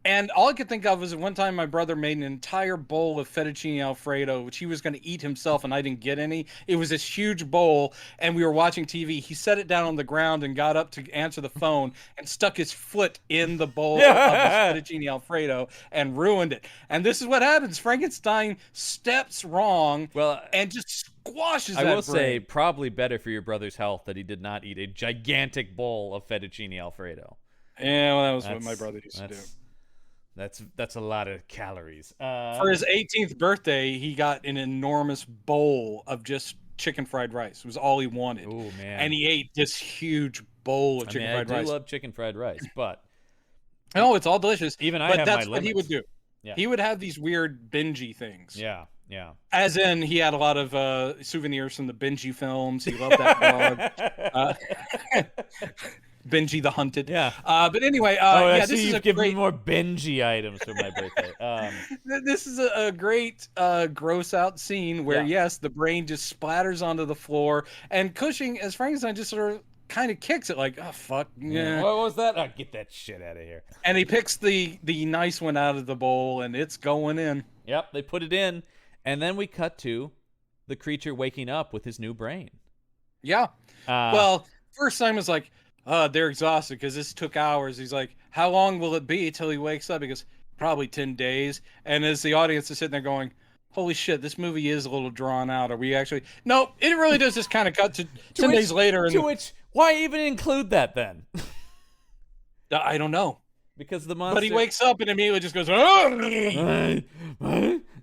And all I could think of was one time my brother made an entire bowl of fettuccine Alfredo, which he was going to eat himself, and I didn't get any. It was this huge bowl, and we were watching TV. He set it down on the ground and got up to answer the phone and stuck his foot in the bowl of the fettuccine Alfredo and ruined it. And this is what happens. Frankenstein steps wrong and just squashes that brain. I will say, probably better for your brother's health that he did not eat a gigantic bowl of fettuccine Alfredo. Yeah, well, that was what my brother used to do. That's a lot of calories. For his 18th birthday, he got an enormous bowl of just chicken fried rice. It was all he wanted. Oh man! And he ate this huge bowl of chicken fried rice. I do love chicken fried rice, but no, it's all delicious. Even I but have that's my what limits. He would do. Yeah. He would have these weird bingey things. Yeah. As in, he had a lot of souvenirs from the Benji films. He loved that dog. Benji the Hunted. Yeah. But anyway, yeah, this is you've given me more Benji items for my birthday. This is a great gross out scene where, yes, the brain just splatters onto the floor, and Cushing, as Frankenstein, just sort of kind of kicks it like, oh, fuck. Yeah. What was that? Oh, get that shit out of here. And he picks the nice one out of the bowl, and it's going in. Yep, they put it in, and then we cut to the creature waking up with his new brain. Yeah. Well, first Simon's like, they're exhausted because this took hours. He's like, how long will it be till he wakes up? He goes, probably 10 days. And as the audience is sitting there going, holy shit, this movie is a little drawn out. Are we actually? No, it really does just kind of cut to 10 days later. To which, why even include that then? I don't know. Because the monster... But he wakes up and immediately just goes, oh!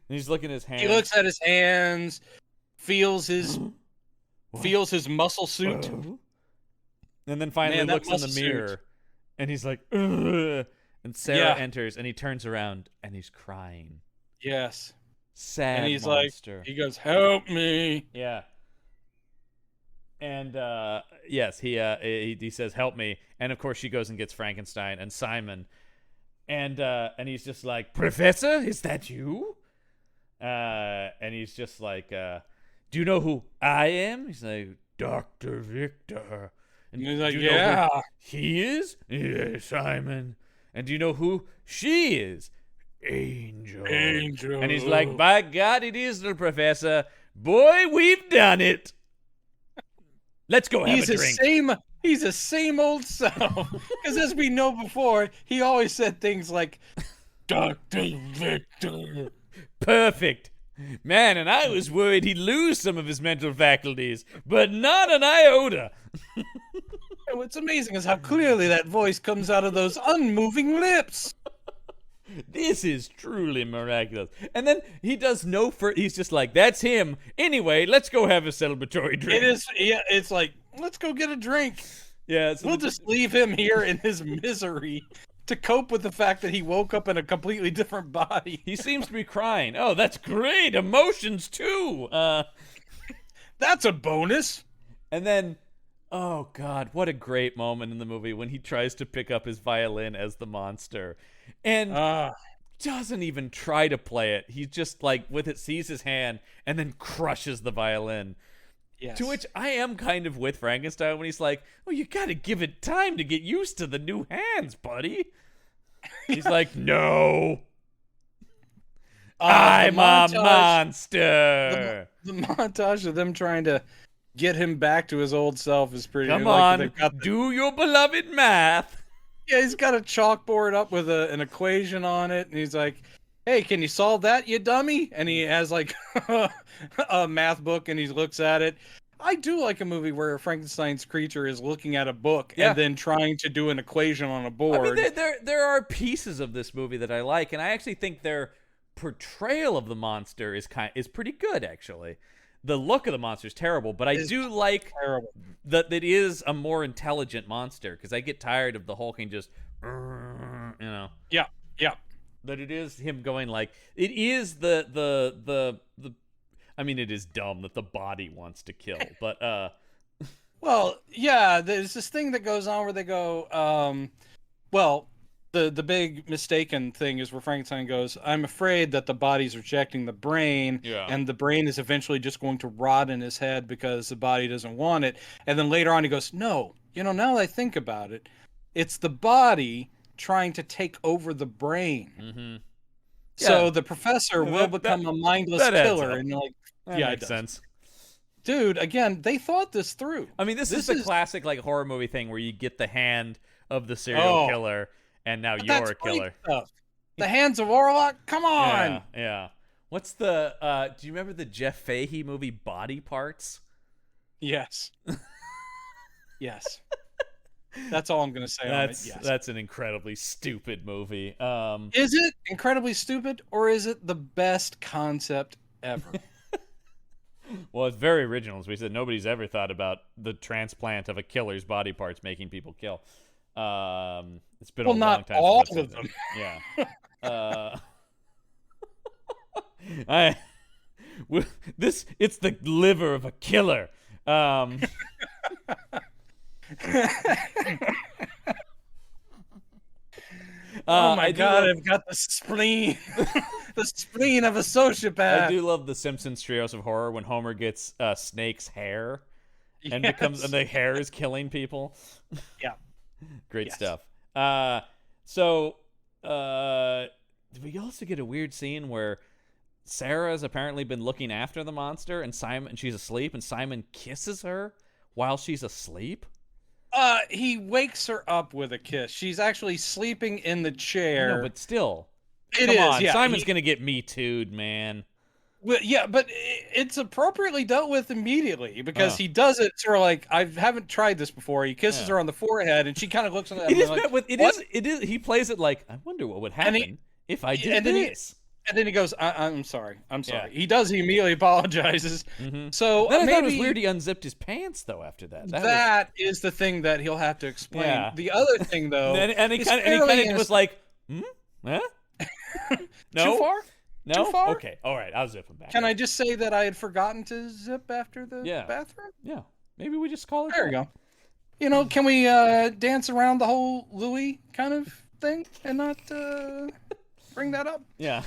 He's looking at his hands. He looks at his hands, feels his muscle suit. And then finally looks in the mirror, and he's like, ugh. And Sarah enters, and he turns around, and he's crying. Yes. Sad and he's monster. Like, he goes, help me. Yeah. And, yes, he says, help me. And, of course, she goes and gets Frankenstein and Simon. And he's just like, Professor, is that you? And he's just like, do you know who I am? He's like, Dr. Victor. And he's like, do you know who he is? Yeah, Simon. And do you know who she is? Angel. And he's like, by God, it is, little Professor. Boy, we've done it. Let's go have a drink. He's the same old self. Because as we know before, he always said things like, Dr. Victor. Perfect. Man, and I was worried he'd lose some of his mental faculties, but not an iota. And what's amazing is how clearly that voice comes out of those unmoving lips. This is truly miraculous. And then he does he's just like, that's him. Anyway, let's go have a celebratory drink. It is, yeah, it's like, let's go get a drink. Yeah. So we'll just leave him here in his misery to cope with the fact that he woke up in a completely different body. He seems to be crying. Oh, that's great. Emotions, too. That's a bonus. And then, oh, God, what a great moment in the movie when he tries to pick up his violin as the monster. And doesn't even try to play it. He just, like, with it, sees his hand and then crushes the violin. Yes. To which I am kind of with Frankenstein when he's like, oh, you got to give it time to get used to the new hands, buddy. He's like, no. I'm a monster. The montage of them trying to get him back to his old self is pretty... Come on, do your beloved math. Yeah, he's got a chalkboard up with an equation on it, and he's like, hey, can you solve that, you dummy? And he has, like, a math book, and he looks at it. I do like a movie where Frankenstein's creature is looking at a book and then trying to do an equation on a board. I mean, there are pieces of this movie that I like, and I actually think their portrayal of the monster is pretty good, actually. The look of the monster is terrible, but I do like that it is a more intelligent monster, because I get tired of the hulking just, you know. Yeah. That it is him going like, it is the I mean, it is dumb that the body wants to kill, but well, yeah, there's this thing that goes on where they go, well, the big mistaken thing is where Frankenstein goes, I'm afraid that the body's rejecting the brain, and the brain is eventually just going to rot in his head because the body doesn't want it. And then later on he goes, no, now that I think about it, it's the body trying to take over the brain. Mm-hmm. So the professor will become a mindless killer. And you're like, that makes sense. Dude, again, they thought this through. I mean, this is the classic like horror movie thing where you get the hand of the serial killer, and now you're a killer. The hands of Orlok? Come on! Yeah. What's the, do you remember the Jeff Fahey movie Body Parts? Yes. Yes. That's all I'm going to say on it. Yes. That's an incredibly stupid movie. Is it incredibly stupid, or is it the best concept ever? Well, it's very original. As we said, nobody's ever thought about the transplant of a killer's body parts making people kill. It's been a long not time. All of them. Yeah. It's the liver of a killer. Oh my God! I've got the spleen, the spleen of a sociopath. I do love the Simpsons trios of horror when Homer gets Snake's hair, and and the hair is killing people. Yeah, great stuff. Did we also get a weird scene where Sarah's apparently been looking after the monster, and she's asleep, and Simon kisses her while she's asleep? He wakes her up with a kiss. She's actually sleeping in the chair. No, but still. Come on, yeah, Simon's gonna get Me Too'd, man. Well, yeah, but it's appropriately dealt with immediately because he does it sort of like, I haven't tried this before. He kisses her on the forehead, and she kind of looks at him. It is. He plays it like, I wonder what would happen if I did this. And then he goes, I'm sorry. Yeah. He does. He immediately apologizes. Mm-hmm. So then I thought it was weird he unzipped his pants, though, after that. That is the thing that he'll have to explain. Yeah. The other thing, though... and he kind of was like, Huh? No? Too far? No? Too far? Okay. All right. I'll zip him back. Can I just say that I had forgotten to zip after the bathroom? Yeah. Maybe we just call it There we go. You know, can we dance around the whole Louis kind of thing and not... bring that up? Yeah.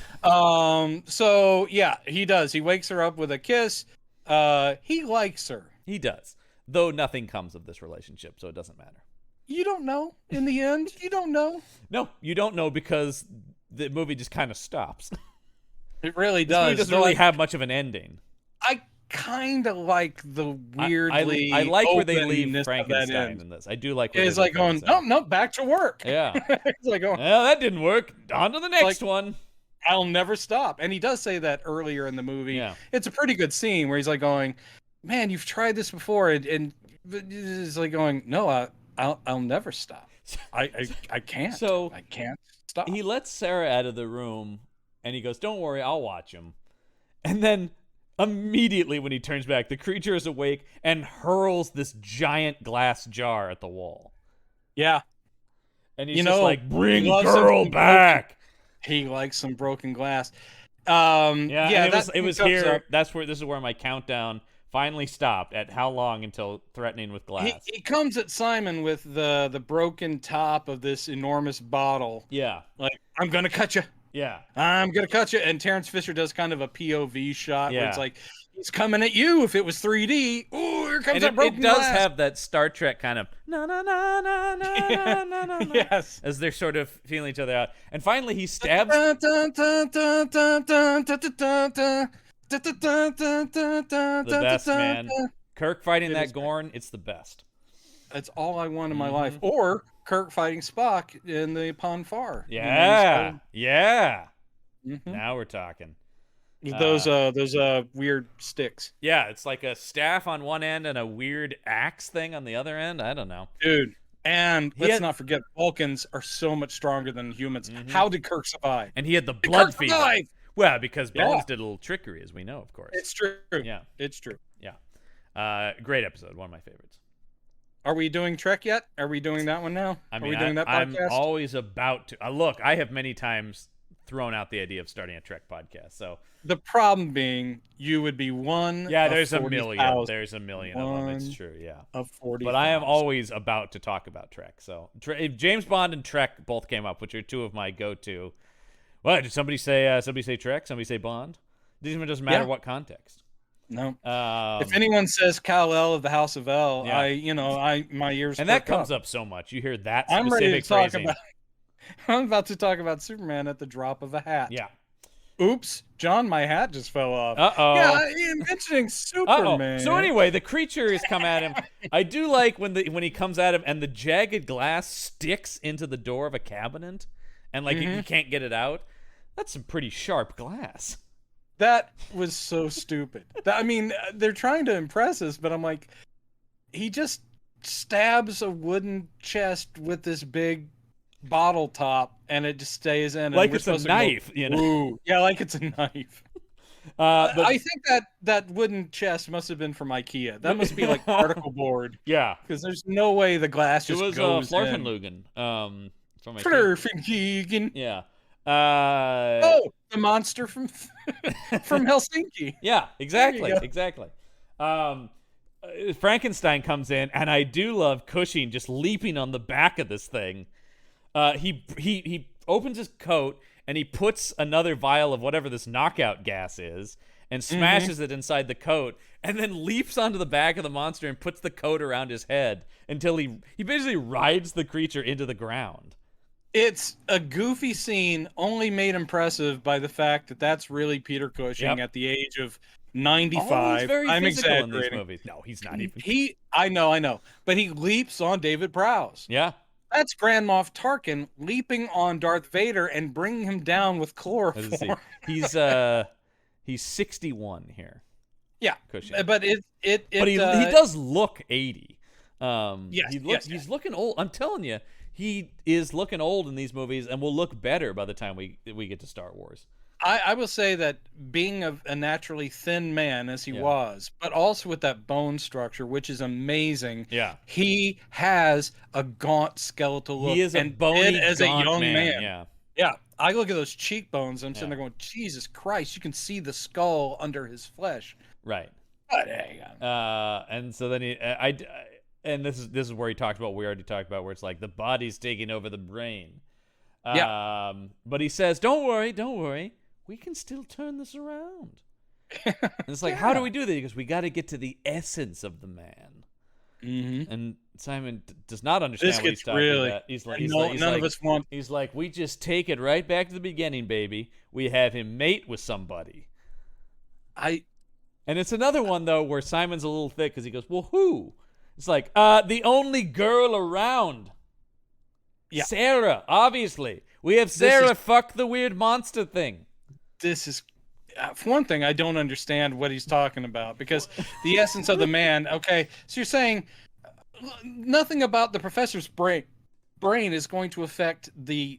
So yeah, he does. He wakes her up with a kiss. He likes her. He does. Though nothing comes of this relationship, so it doesn't matter. You don't know in the end. You don't know. No, you don't know because the movie just kind of stops. It really does. This movie doesn't really have much of an ending. I kind of like the weirdly. I like where they leave Frankenstein in this. I do like. It's like going, no, back to work. Yeah. It's like going, well, that didn't work. On to the next one. I'll never stop. And he does say that earlier in the movie. Yeah. It's a pretty good scene where he's like going, man, you've tried this before, and it's like going, no, I'll never stop. I can't. So I can't stop. He lets Sarah out of the room, and he goes, "Don't worry, I'll watch him." And then immediately when he turns back, the creature is awake and hurls this giant glass jar at the wall. Yeah. And he's just like, "Bring girl back." He likes some broken glass. It was here. This is where my countdown finally stopped at how long until threatening with glass. He comes at Simon with the broken top of this enormous bottle. Yeah. Like, I'm going to cut you. Yeah. I'm going to cut you. And Terrence Fisher does kind of a POV shot where it's like, he's coming at you if it was 3D. Ooh, here comes that broken glass. It does have that Star Trek kind of na-na-na-na-na-na-na-na. Yes. As they're sort of feeling each other out. And finally he stabs... The best, man. Kirk fighting that Gorn, it's the best. That's all I want in my life. Or Kirk fighting Spock in the Pon farr. Yeah. Now we're talking. Those weird sticks. Yeah, it's like a staff on one end and a weird axe thing on the other end. I don't know. Dude. And let's not forget, Vulcans are so much stronger than humans. How did Kirk survive? And he had the blood fever. Well, because Bones did a little trickery, as we know, of course. It's true. Yeah. It's true. Yeah. Great episode. One of my favorites. Are we doing Trek yet? Are we doing that one now? I mean, are we doing that podcast? I'm always about to. Look, I have many times thrown out the idea of starting a Trek podcast. So the problem being, you would be one. Yeah, there's a million. There's a million of them. It's true. Yeah. Of 40. But I am always about to talk about Trek. So if James Bond and Trek both came up, which are two of my go-to. What did somebody say? Somebody say Trek. Somebody say Bond. It doesn't matter what context. No. If anyone says Kal-El of the House of L, my ears. And that comes up so much. You hear that specific I'm ready to talk phrasing. I'm about to talk about Superman at the drop of a hat. Yeah. Oops, John, my hat just fell off. Uh-oh. Yeah, mentioning Superman. So anyway, the creature has come at him. I do like when he comes at him and the jagged glass sticks into the door of a cabinet and you can't get it out. That's some pretty sharp glass. That was so stupid. I mean, they're trying to impress us, but I'm like, he just stabs a wooden chest with this big bottle top, and it just stays in. And Like we're it's a supposed knife, to go, ooh, yeah, like it's a knife. But I think that wooden chest must have been from IKEA. That must be like particle board. Yeah, because there's no way the glass it just was goes in. Florfenlugen. From Florfenlugen. Yeah. Oh, the monster from from Helsinki. Yeah, exactly, go. exactly. Frankenstein comes in, and I do love Cushing just leaping on the back of this thing. He opens his coat and he puts another vial of whatever this knockout gas is and smashes it inside the coat, and then leaps onto the back of the monster and puts the coat around his head until he basically rides the creature into the ground. It's a goofy scene, only made impressive by the fact that that's really Peter Cushing at the age of 95. Oh, he's very I'm physical exaggerating. in these movies. No, he's not even. I know, but he leaps on David Prowse. Yeah. That's Grand Moff Tarkin leaping on Darth Vader and bringing him down with chloroform. He's 61 here. Yeah, Cushing. but he does look 80. Yes, he's looking old. I'm telling you, he is looking old in these movies, and will look better by the time we get to Star Wars. I will say that being a naturally thin man as he was, but also with that bone structure, which is amazing. Yeah, he has a gaunt skeletal look. He is a bony, as a young man. Yeah. I look at those cheekbones. I'm sitting there going, Jesus Christ! You can see the skull under his flesh. Right. But hang on. And so then and this is where he talked about what we already talked about, where it's like the body's taking over the brain. But he says, "Don't worry. We can still turn this around." And it's like, how do we do that? Because we got to get to the essence of the man. Mm-hmm. And Simon does not understand what he's talking about. None of us want. He's like, we just take it right back to the beginning, baby. We have him mate with somebody. And it's another one though where Simon's a little thick because he goes, "Well, who?" It's like, the only girl around. Yeah. Sarah, obviously. We have Sarah fuck the weird monster thing. This is, for one thing, I don't understand what he's talking about, because the essence of the man, okay, so you're saying nothing about the professor's brain is going to affect the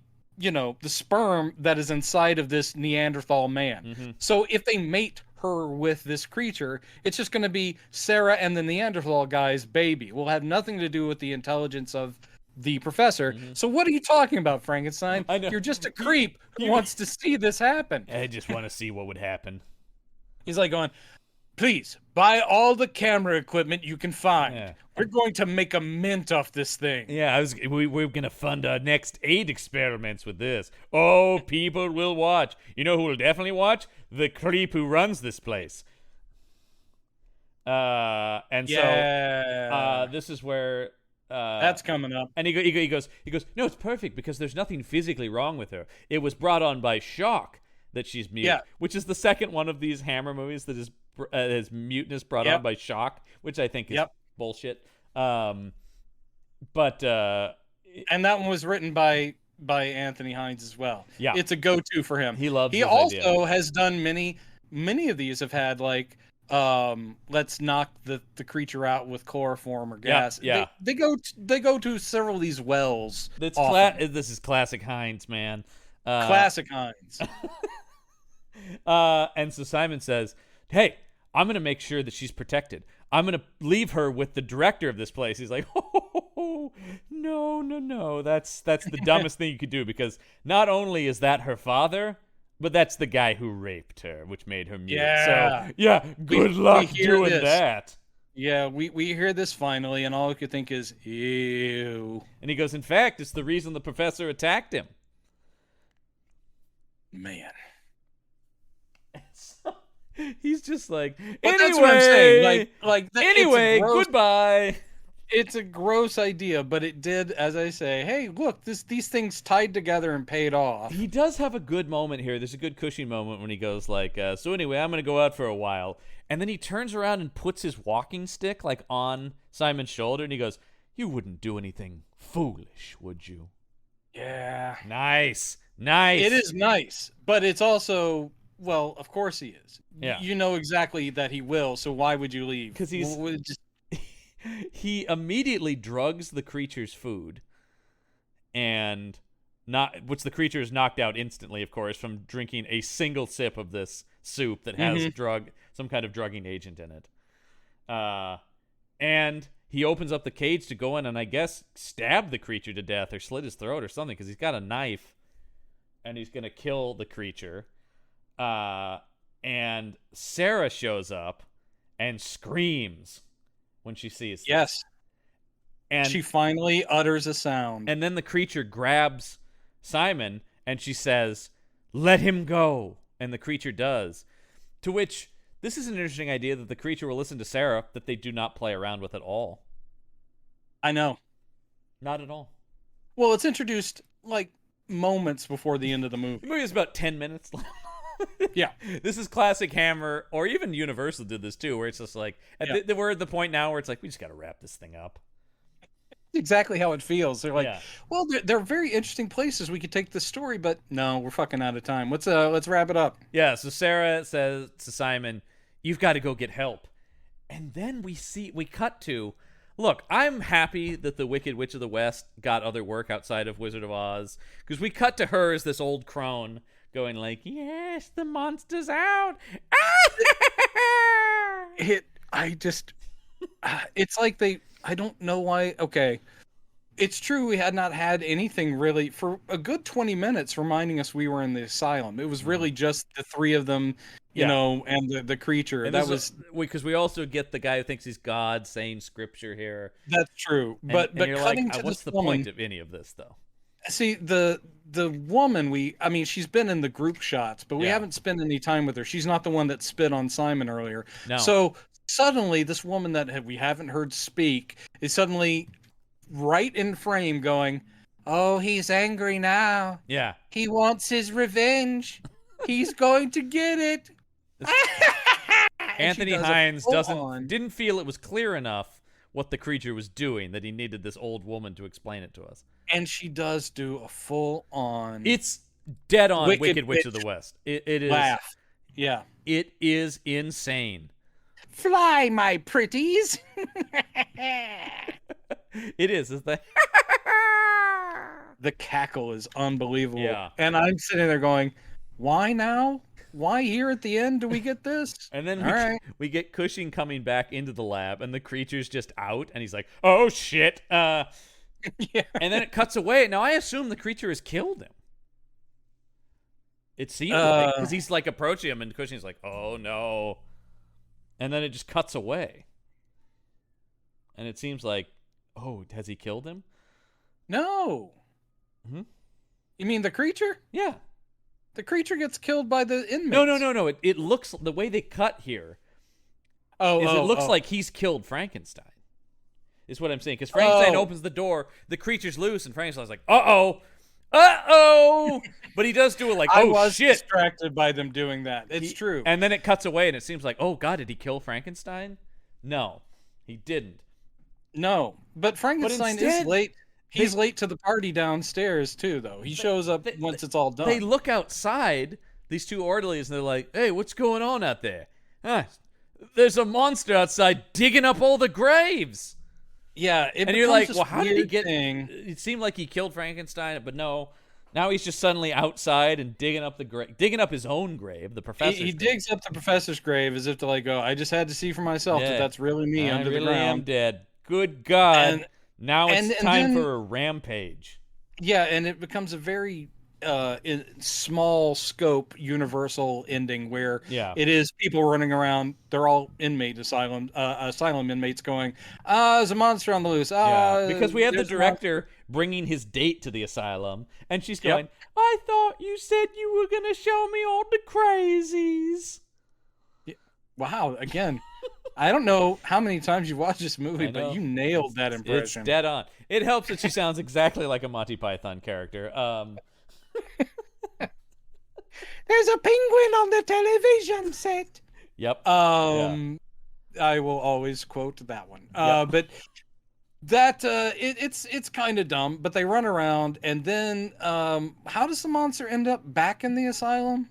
sperm that is inside of this Neanderthal man. Mm-hmm. So if they mate her with this creature, it's just going to be Sarah and the Neanderthal guy's baby. Will have nothing to do with the intelligence of the professor. Mm-hmm. So what are you talking about, Frankenstein? I know. You're just a creep who wants to see this happen. I just want to see what would happen. He's like going, please buy all the camera equipment you can find. Yeah. We're going to make a mint off this thing. Yeah, we're going to fund our next 8 experiments with this. Oh, people will watch. You know who will definitely watch? The creep who runs this place. So this is where that's coming up. And he goes, no, it's perfect because there's nothing physically wrong with her. It was brought on by shock that she's mute, which is the second one of these Hammer movies that is muteness brought on by shock, which I think is bullshit. And that one was written by Anthony Hines as well. Yeah, it's a go-to for him. He loves. He also has done many of these. Have had like, let's knock the creature out with chloroform or gas. Yeah. They go to several of these wells. This is classic Hines, man. Classic Hines. And so Simon says, "Hey, I'm gonna make sure that she's protected. I'm gonna leave her with the director of this place." He's like, "Oh, no, that's the dumbest thing you could do, because not only is that her father, but that's the guy who raped her, which made her mute. Yeah. So good luck doing that." Yeah, we hear this finally, and all we could think is, ew. And he goes, "In fact, it's the reason the professor attacked him." Man. He's just like, anyway, that's what I'm saying. Anyway, goodbye. It's a gross idea, but it did, as I say, hey, look, these things tied together and paid off. He does have a good moment here. There's a good Cushing moment when he goes like, so anyway, I'm going to go out for a while. And then he turns around and puts his walking stick like on Simon's shoulder, and he goes, "You wouldn't do anything foolish, would you?" Yeah. Nice. It is nice, but it's also, well, of course he is. Yeah. You know exactly that he will, so why would you leave? Because he immediately drugs the creature's food, and which the creature is knocked out instantly, of course, from drinking a single sip of this soup that has some kind of drugging agent in it. And he opens up the cage to go in and I guess stab the creature to death or slit his throat or something, because he's got a knife and he's gonna kill the creature. And Sarah shows up and screams when she sees this. Yes. And she finally utters a sound. And then the creature grabs Simon and she says, "Let him go." And the creature does. To which, this is an interesting idea that the creature will listen to Sarah that they do not play around with at all. I know. Not at all. Well, it's introduced like moments before the end of the movie. The movie is about 10 minutes long. Yeah. This is classic Hammer, or even Universal did this too, where it's just like, we're at the point now where it's like, we just got to wrap this thing up. Exactly how it feels. They're like, well, they're very interesting places we could take this story, but no, we're fucking out of time. Let's wrap it up. Yeah, so Sarah says to Simon, "You've got to go get help." And then we cut to, look, I'm happy that the Wicked Witch of the West got other work outside of Wizard of Oz, because we cut to her as this old crone going like, "Yes, the monster's out." It's like I don't know why. Okay, it's true we had not had anything really for a good 20 minutes reminding us we were in the asylum. It was really just the three of them, you know, and the creature. And that was because we also get the guy who thinks he's God saying scripture here. That's true, but you're cutting like, to what's this the woman, point of any of this though? See, the woman, I mean, she's been in the group shots, but we haven't spent any time with her. She's not the one that spit on Simon earlier. No. So suddenly, this woman that we haven't heard speak is suddenly right in frame going, "Oh, he's angry now. Yeah. He wants his revenge. He's going to get it." Anthony Hines didn't feel it was clear enough what the creature was doing, that he needed this old woman to explain it to us. And she does do a full-on... It's dead on Wicked Witch of the West. It is... Laugh. Yeah. It is insane. Fly, my pretties. It is. It's the cackle is unbelievable. Yeah. And I'm sitting there going, why now? Why here at the end do we get this? And then we get Cushing coming back into the lab, and the creature's just out, and he's like, "Oh, shit." Yeah. And then it cuts away. Now, I assume the creature has killed him. It seems like, because he's like approaching him, and Cushing's like, "Oh, no." And then it just cuts away. And it seems like, oh, has he killed him? No. Mm-hmm. You mean the creature? Yeah. The creature gets killed by the inmates. No. It looks, the way they cut here, it looks like he's killed Frankenstein. Is what I'm saying. Because Frankenstein opens the door, the creature's loose, and Frankenstein's like, uh-oh. But he does do it like, oh, shit. I was distracted by them doing that. It's true. And then it cuts away, and it seems like, oh, God, did he kill Frankenstein? No, he didn't. No, but Frankenstein is late. He's late to the party downstairs, too, though. He shows up once it's all done. They look outside, these two orderlies, and they're like, "Hey, what's going on out there? There's a monster outside digging up all the graves." Yeah, and you're like, well, how did he get... It seemed like he killed Frankenstein, but no. Now he's just suddenly outside and digging up his own grave, the professor's grave. Digs up the professor's grave as if to like go, I just had to see for myself that that's really me under the ground. I really am dead. Good God. Now it's time for a rampage. Yeah, and it becomes a very small scope Universal ending where it is people running around. They're all asylum inmates going, there's a monster on the loose. Because we have the director bringing his date to the asylum, and she's going, I thought you said you were going to show me all the crazies. Yeah. Wow, again... I don't know how many times you've watched this movie, but you nailed that impression. It's dead on. It helps that she sounds exactly like a Monty Python character. There's a penguin on the television set. Yep. I will always quote that one. But that it's kind of dumb, but they run around, and then how does the monster end up back in the asylum?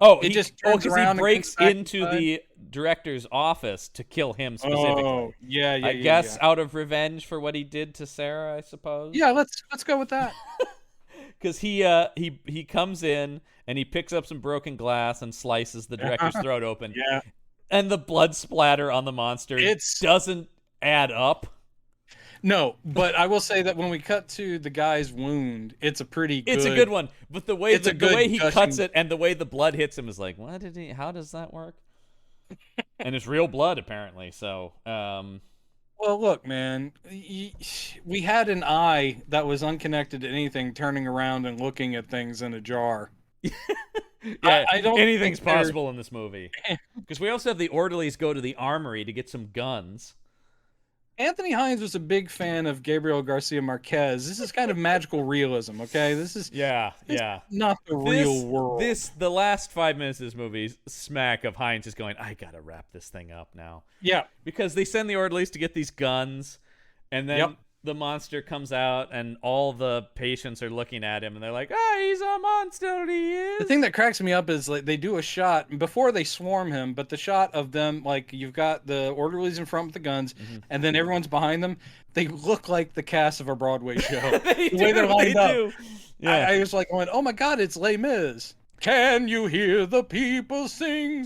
Oh, it just turns around he breaks into director's office to kill him specifically. Oh, yeah. I guess out of revenge for what he did to Sarah, I suppose. Yeah, let's go with that. Because he comes in and he picks up some broken glass and slices the director's throat open. Yeah. And the blood splatter on the monster doesn't add up. No, but I will say that when we cut to the guy's wound, it's a pretty good... It's a good one, but the way he gushing... cuts it and the way the blood hits him is like, how does that work? And it's real blood, apparently, so... Well, look, man, we had an eye that was unconnected to anything turning around and looking at things in a jar. Yeah, I don't anything's possible in this movie. Because we also have the orderlies go to the armory to get some guns. Anthony Hines was a big fan of Gabriel Garcia Marquez. This is kind of magical realism, okay? This is not the real world. The last 5 minutes of this movie smack of Hines is going, I gotta wrap this thing up now. Yeah. Because they send the orderlies to get these guns, and then the monster comes out, and all the patients are looking at him, and they're like, he's a monster, he is. The thing that cracks me up is like they do a shot before they swarm him, but the shot of them, like you've got the orderlies in front with the guns, and then everyone's behind them. They look like the cast of a Broadway show. The way they're lined up. Yeah. I was like going, oh my God, it's Les Mis. Can you hear the people singing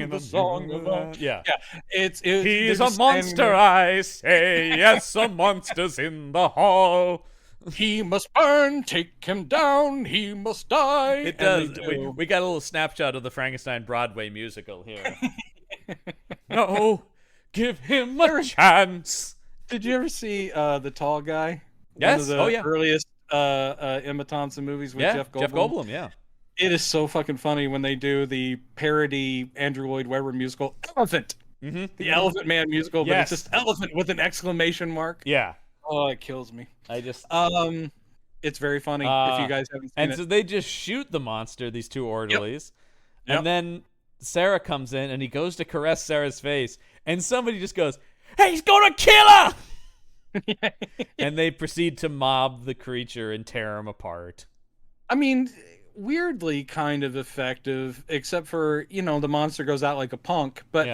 the song of love? Yeah. He's a monster, I say. Yes, some monsters in the hall. He must burn, take him down, he must die. It does. We got a little snapshot of the Frankenstein Broadway musical here. No, give him a chance. Did you ever see The Tall Guy? Yes. One of the earliest Emma Thompson movies with Jeff Goldblum. Jeff Goldblum, yeah. It is so fucking funny when they do the parody Andrew Lloyd Webber musical Elephant. Mm-hmm. The Elephant Man musical, but it's just Elephant with an exclamation mark. Yeah. Oh, it kills me. It's very funny if you guys haven't seen it. And so they just shoot the monster, these two orderlies. Yep. And then Sarah comes in and he goes to caress Sarah's face, and somebody just goes, "Hey, he's gonna kill her!" And they proceed to mob the creature and tear him apart. I mean, weirdly kind of effective, except for, the monster goes out like a punk, but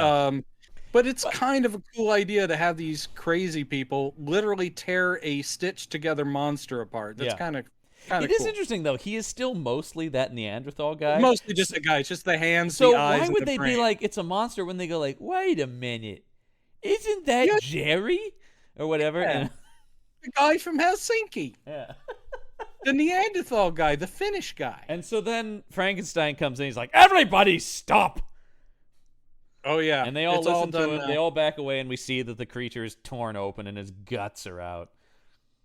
it's kind of a cool idea to have these crazy people literally tear a stitched together monster apart. That's kind of cool. It is interesting though. He is still mostly that Neanderthal guy. Mostly just a guy. It's just the hands, the eyes. So why would they be like, it's a monster, when they go like, wait a minute, isn't that Jerry or whatever? Yeah. The guy from Helsinki. Yeah. The Neanderthal guy, the Finnish guy. And so then Frankenstein comes in. He's like, everybody stop. Oh, yeah. And they all listen to him. They all back away, and we see that the creature is torn open and his guts are out.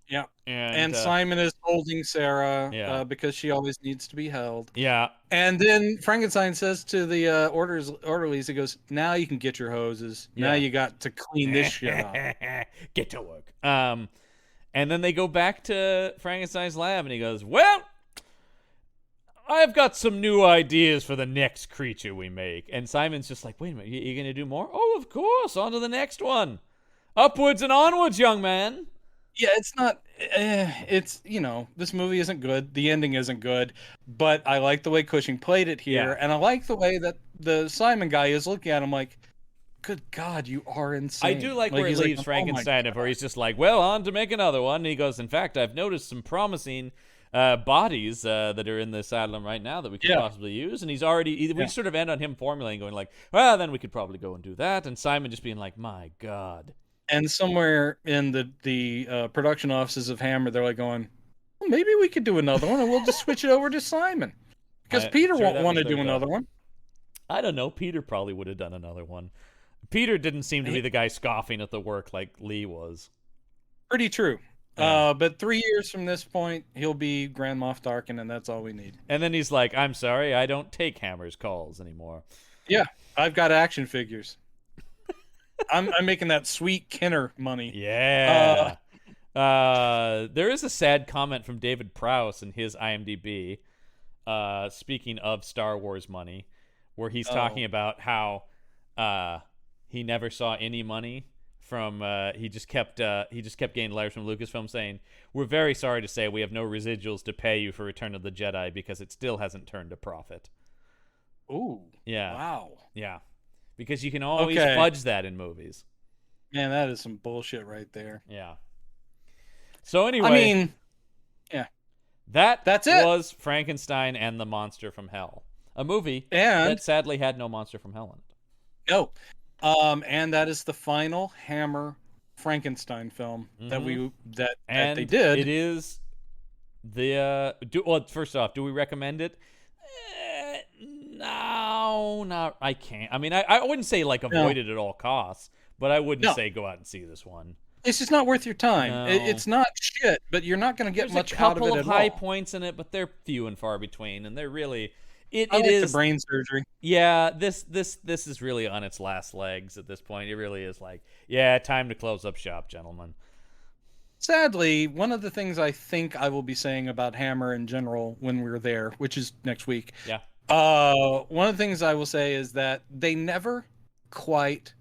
Yeah. And Simon is holding Sarah because she always needs to be held. Yeah. And then Frankenstein says to the orderlies, he goes, now you can get your hoses. Yeah. Now you got to clean this shit up. Get to work. And then they go back to Frankenstein's lab, and he goes, well, I've got some new ideas for the next creature we make. And Simon's just like, wait a minute, you going to do more? Oh, of course, on to the next one. Upwards and onwards, young man. Yeah, it's not, this movie isn't good. The ending isn't good. But I like the way Cushing played it here. Yeah. And I like the way that the Simon guy is looking at him like, good God, you are insane. I do like where he leaves Frankenstein, where he's just like, well, on to make another one. And he goes, in fact, I've noticed some promising bodies that are in the asylum right now that we could possibly use. And he's already, we sort of end on him formulating, going like, well, then we could probably go and do that. And Simon just being like, my God. And somewhere in the production offices of Hammer, they're like going, well, maybe we could do another one, and we'll just switch it over to Simon. Because Peter won't want to do another one. I don't know. Peter probably would have done another one. Peter didn't seem to be the guy scoffing at the work like Lee was. Pretty true. Yeah. But 3 years from this point, he'll be Grand Moff Tarkin, and that's all we need. And then he's like, I'm sorry, I don't take Hammer's calls anymore. Yeah, I've got action figures. I'm making that sweet Kenner money. Yeah. There is a sad comment from David Prowse in his IMDb, speaking of Star Wars money, where he's talking about how he never saw any money from he just kept getting letters from Lucasfilm saying, we're very sorry to say we have no residuals to pay you for Return of the Jedi because it still hasn't turned a profit. Ooh. Yeah. Wow. Yeah. because you can always fudge that in movies. Man, that is some bullshit right there. Yeah. So anyway, I mean, yeah, that's it. Was Frankenstein and the Monster from Hell, a movie and that sadly had no monster from hell in it. No. And that is the final Hammer Frankenstein film that they did. It is the first off, do we recommend it? No, not I can't. I mean, I wouldn't say like avoid it at all costs, but I wouldn't say go out and see this one. It's just not worth your time. No. It's not shit, but you're not going to get much out of it at all. There's a couple of high points in it, but they're few and far between, and they're really I like the brain surgery. Yeah, this is really on its last legs at this point. It really is like, yeah, time to close up shop, gentlemen. Sadly, one of the things I think I will be saying about Hammer in general when we're there, which is next week. Yeah. One of the things I will say is that they never quite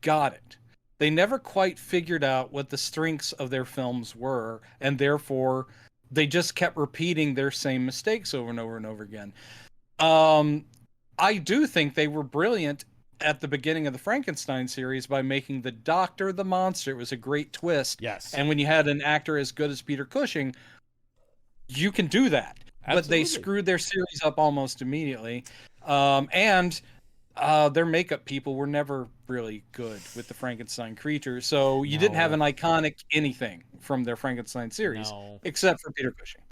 got it. They never quite figured out what the strengths of their films were, and therefore they just kept repeating their same mistakes over and over and over again. I do think they were brilliant at the beginning of the Frankenstein series by making the Doctor the monster. It was a great twist. Yes. And when you had an actor as good as Peter Cushing, you can do that. Absolutely. But they screwed their series up almost immediately. And their makeup people were never really good with the Frankenstein creature. So you didn't have an iconic anything from their Frankenstein series, except for Peter Cushing.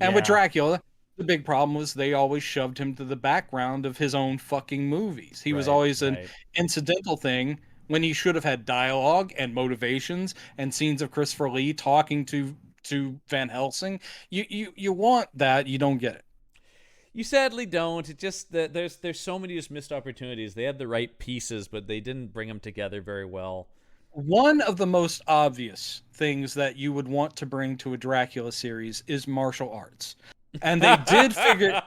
And with Dracula, the big problem was they always shoved him to the background of his own fucking movies. He was always an incidental thing when he should have had dialogue and motivations and scenes of Christopher Lee talking to Van Helsing. You want that, you don't get it. You sadly don't. It just that there's so many just missed opportunities. They had the right pieces, but they didn't bring them together very well. One of the most obvious things that you would want to bring to a Dracula series is martial arts, and they did figure.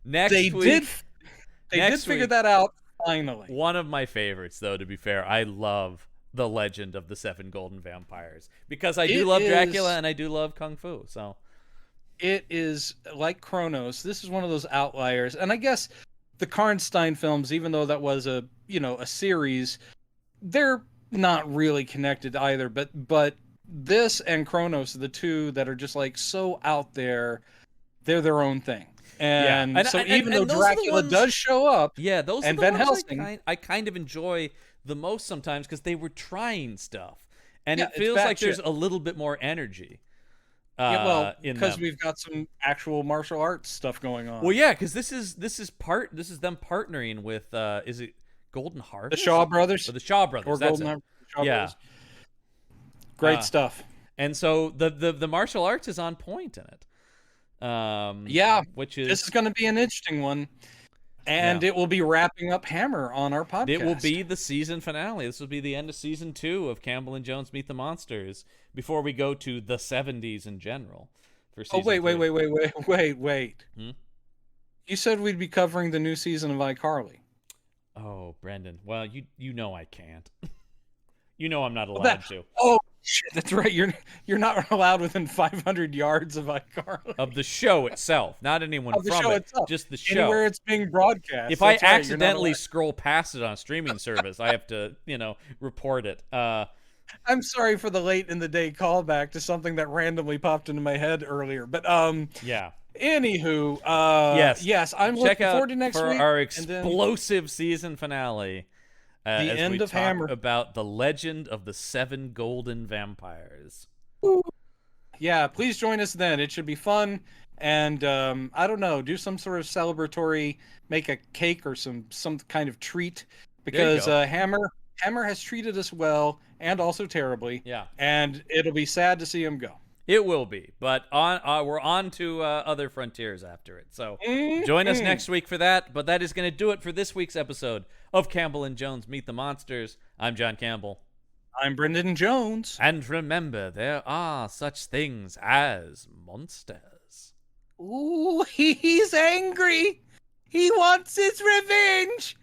They did figure that out finally. One of my favorites, though, to be fair, I love the Legend of the Seven Golden Vampires because I do love Dracula and I do love Kung Fu. So. It is like Kronos. This is one of those outliers. And I guess the Karnstein films, even though that was a series, they're not really connected either. But this and Kronos are the two that are just like so out there. They're their own thing. And even though Dracula does show up, those and are the Van ones Helsing, I kind of enjoy the most sometimes because they were trying stuff. And it feels like there's a little bit more energy. Because we've got some actual martial arts stuff going on. Well, yeah, because this is them partnering with is it Golden Harvest? The Shaw Brothers. Or the Shaw Brothers. Or that's Golden it. Shaw Brothers. Great stuff. And so the martial arts is on point in it. Which is this is going to be an interesting one. And it will be wrapping up Hammer on our podcast. It will be the season finale. This will be the end of season 2 of Campbell and Jones Meet the Monsters before we go to the 70s in general. For season wait. Hmm? You said we'd be covering the new season of iCarly. Oh, Brendan. Well, you know I can't. You know I'm not allowed to. Oh, shit, that's right. You're not allowed within 500 yards of iCarly. Of the show itself, not anyone from it. Itself. Just the show. Anywhere it's being broadcast. If I accidentally scroll past it on a streaming service, I have to, report it. I'm sorry for the late in the day callback to something that randomly popped into my head earlier, but yeah. Anywho, yes, I'm Check looking forward to next for week. Our explosive season finale. The end of Hammer. About the Legend of the Seven Golden Vampires. Yeah, please join us then. It should be fun. And I don't know, do some sort of celebratory, make a cake or some kind of treat, because Hammer has treated us well and also terribly. Yeah, and it'll be sad to see him go. It will be, but we're on to other frontiers after it. So join us next week for that. But that is going to do it for this week's episode of Campbell and Jones Meet the Monsters. I'm John Campbell. I'm Brendan Jones. And remember, there are such things as monsters. Ooh, he's angry. He wants his revenge.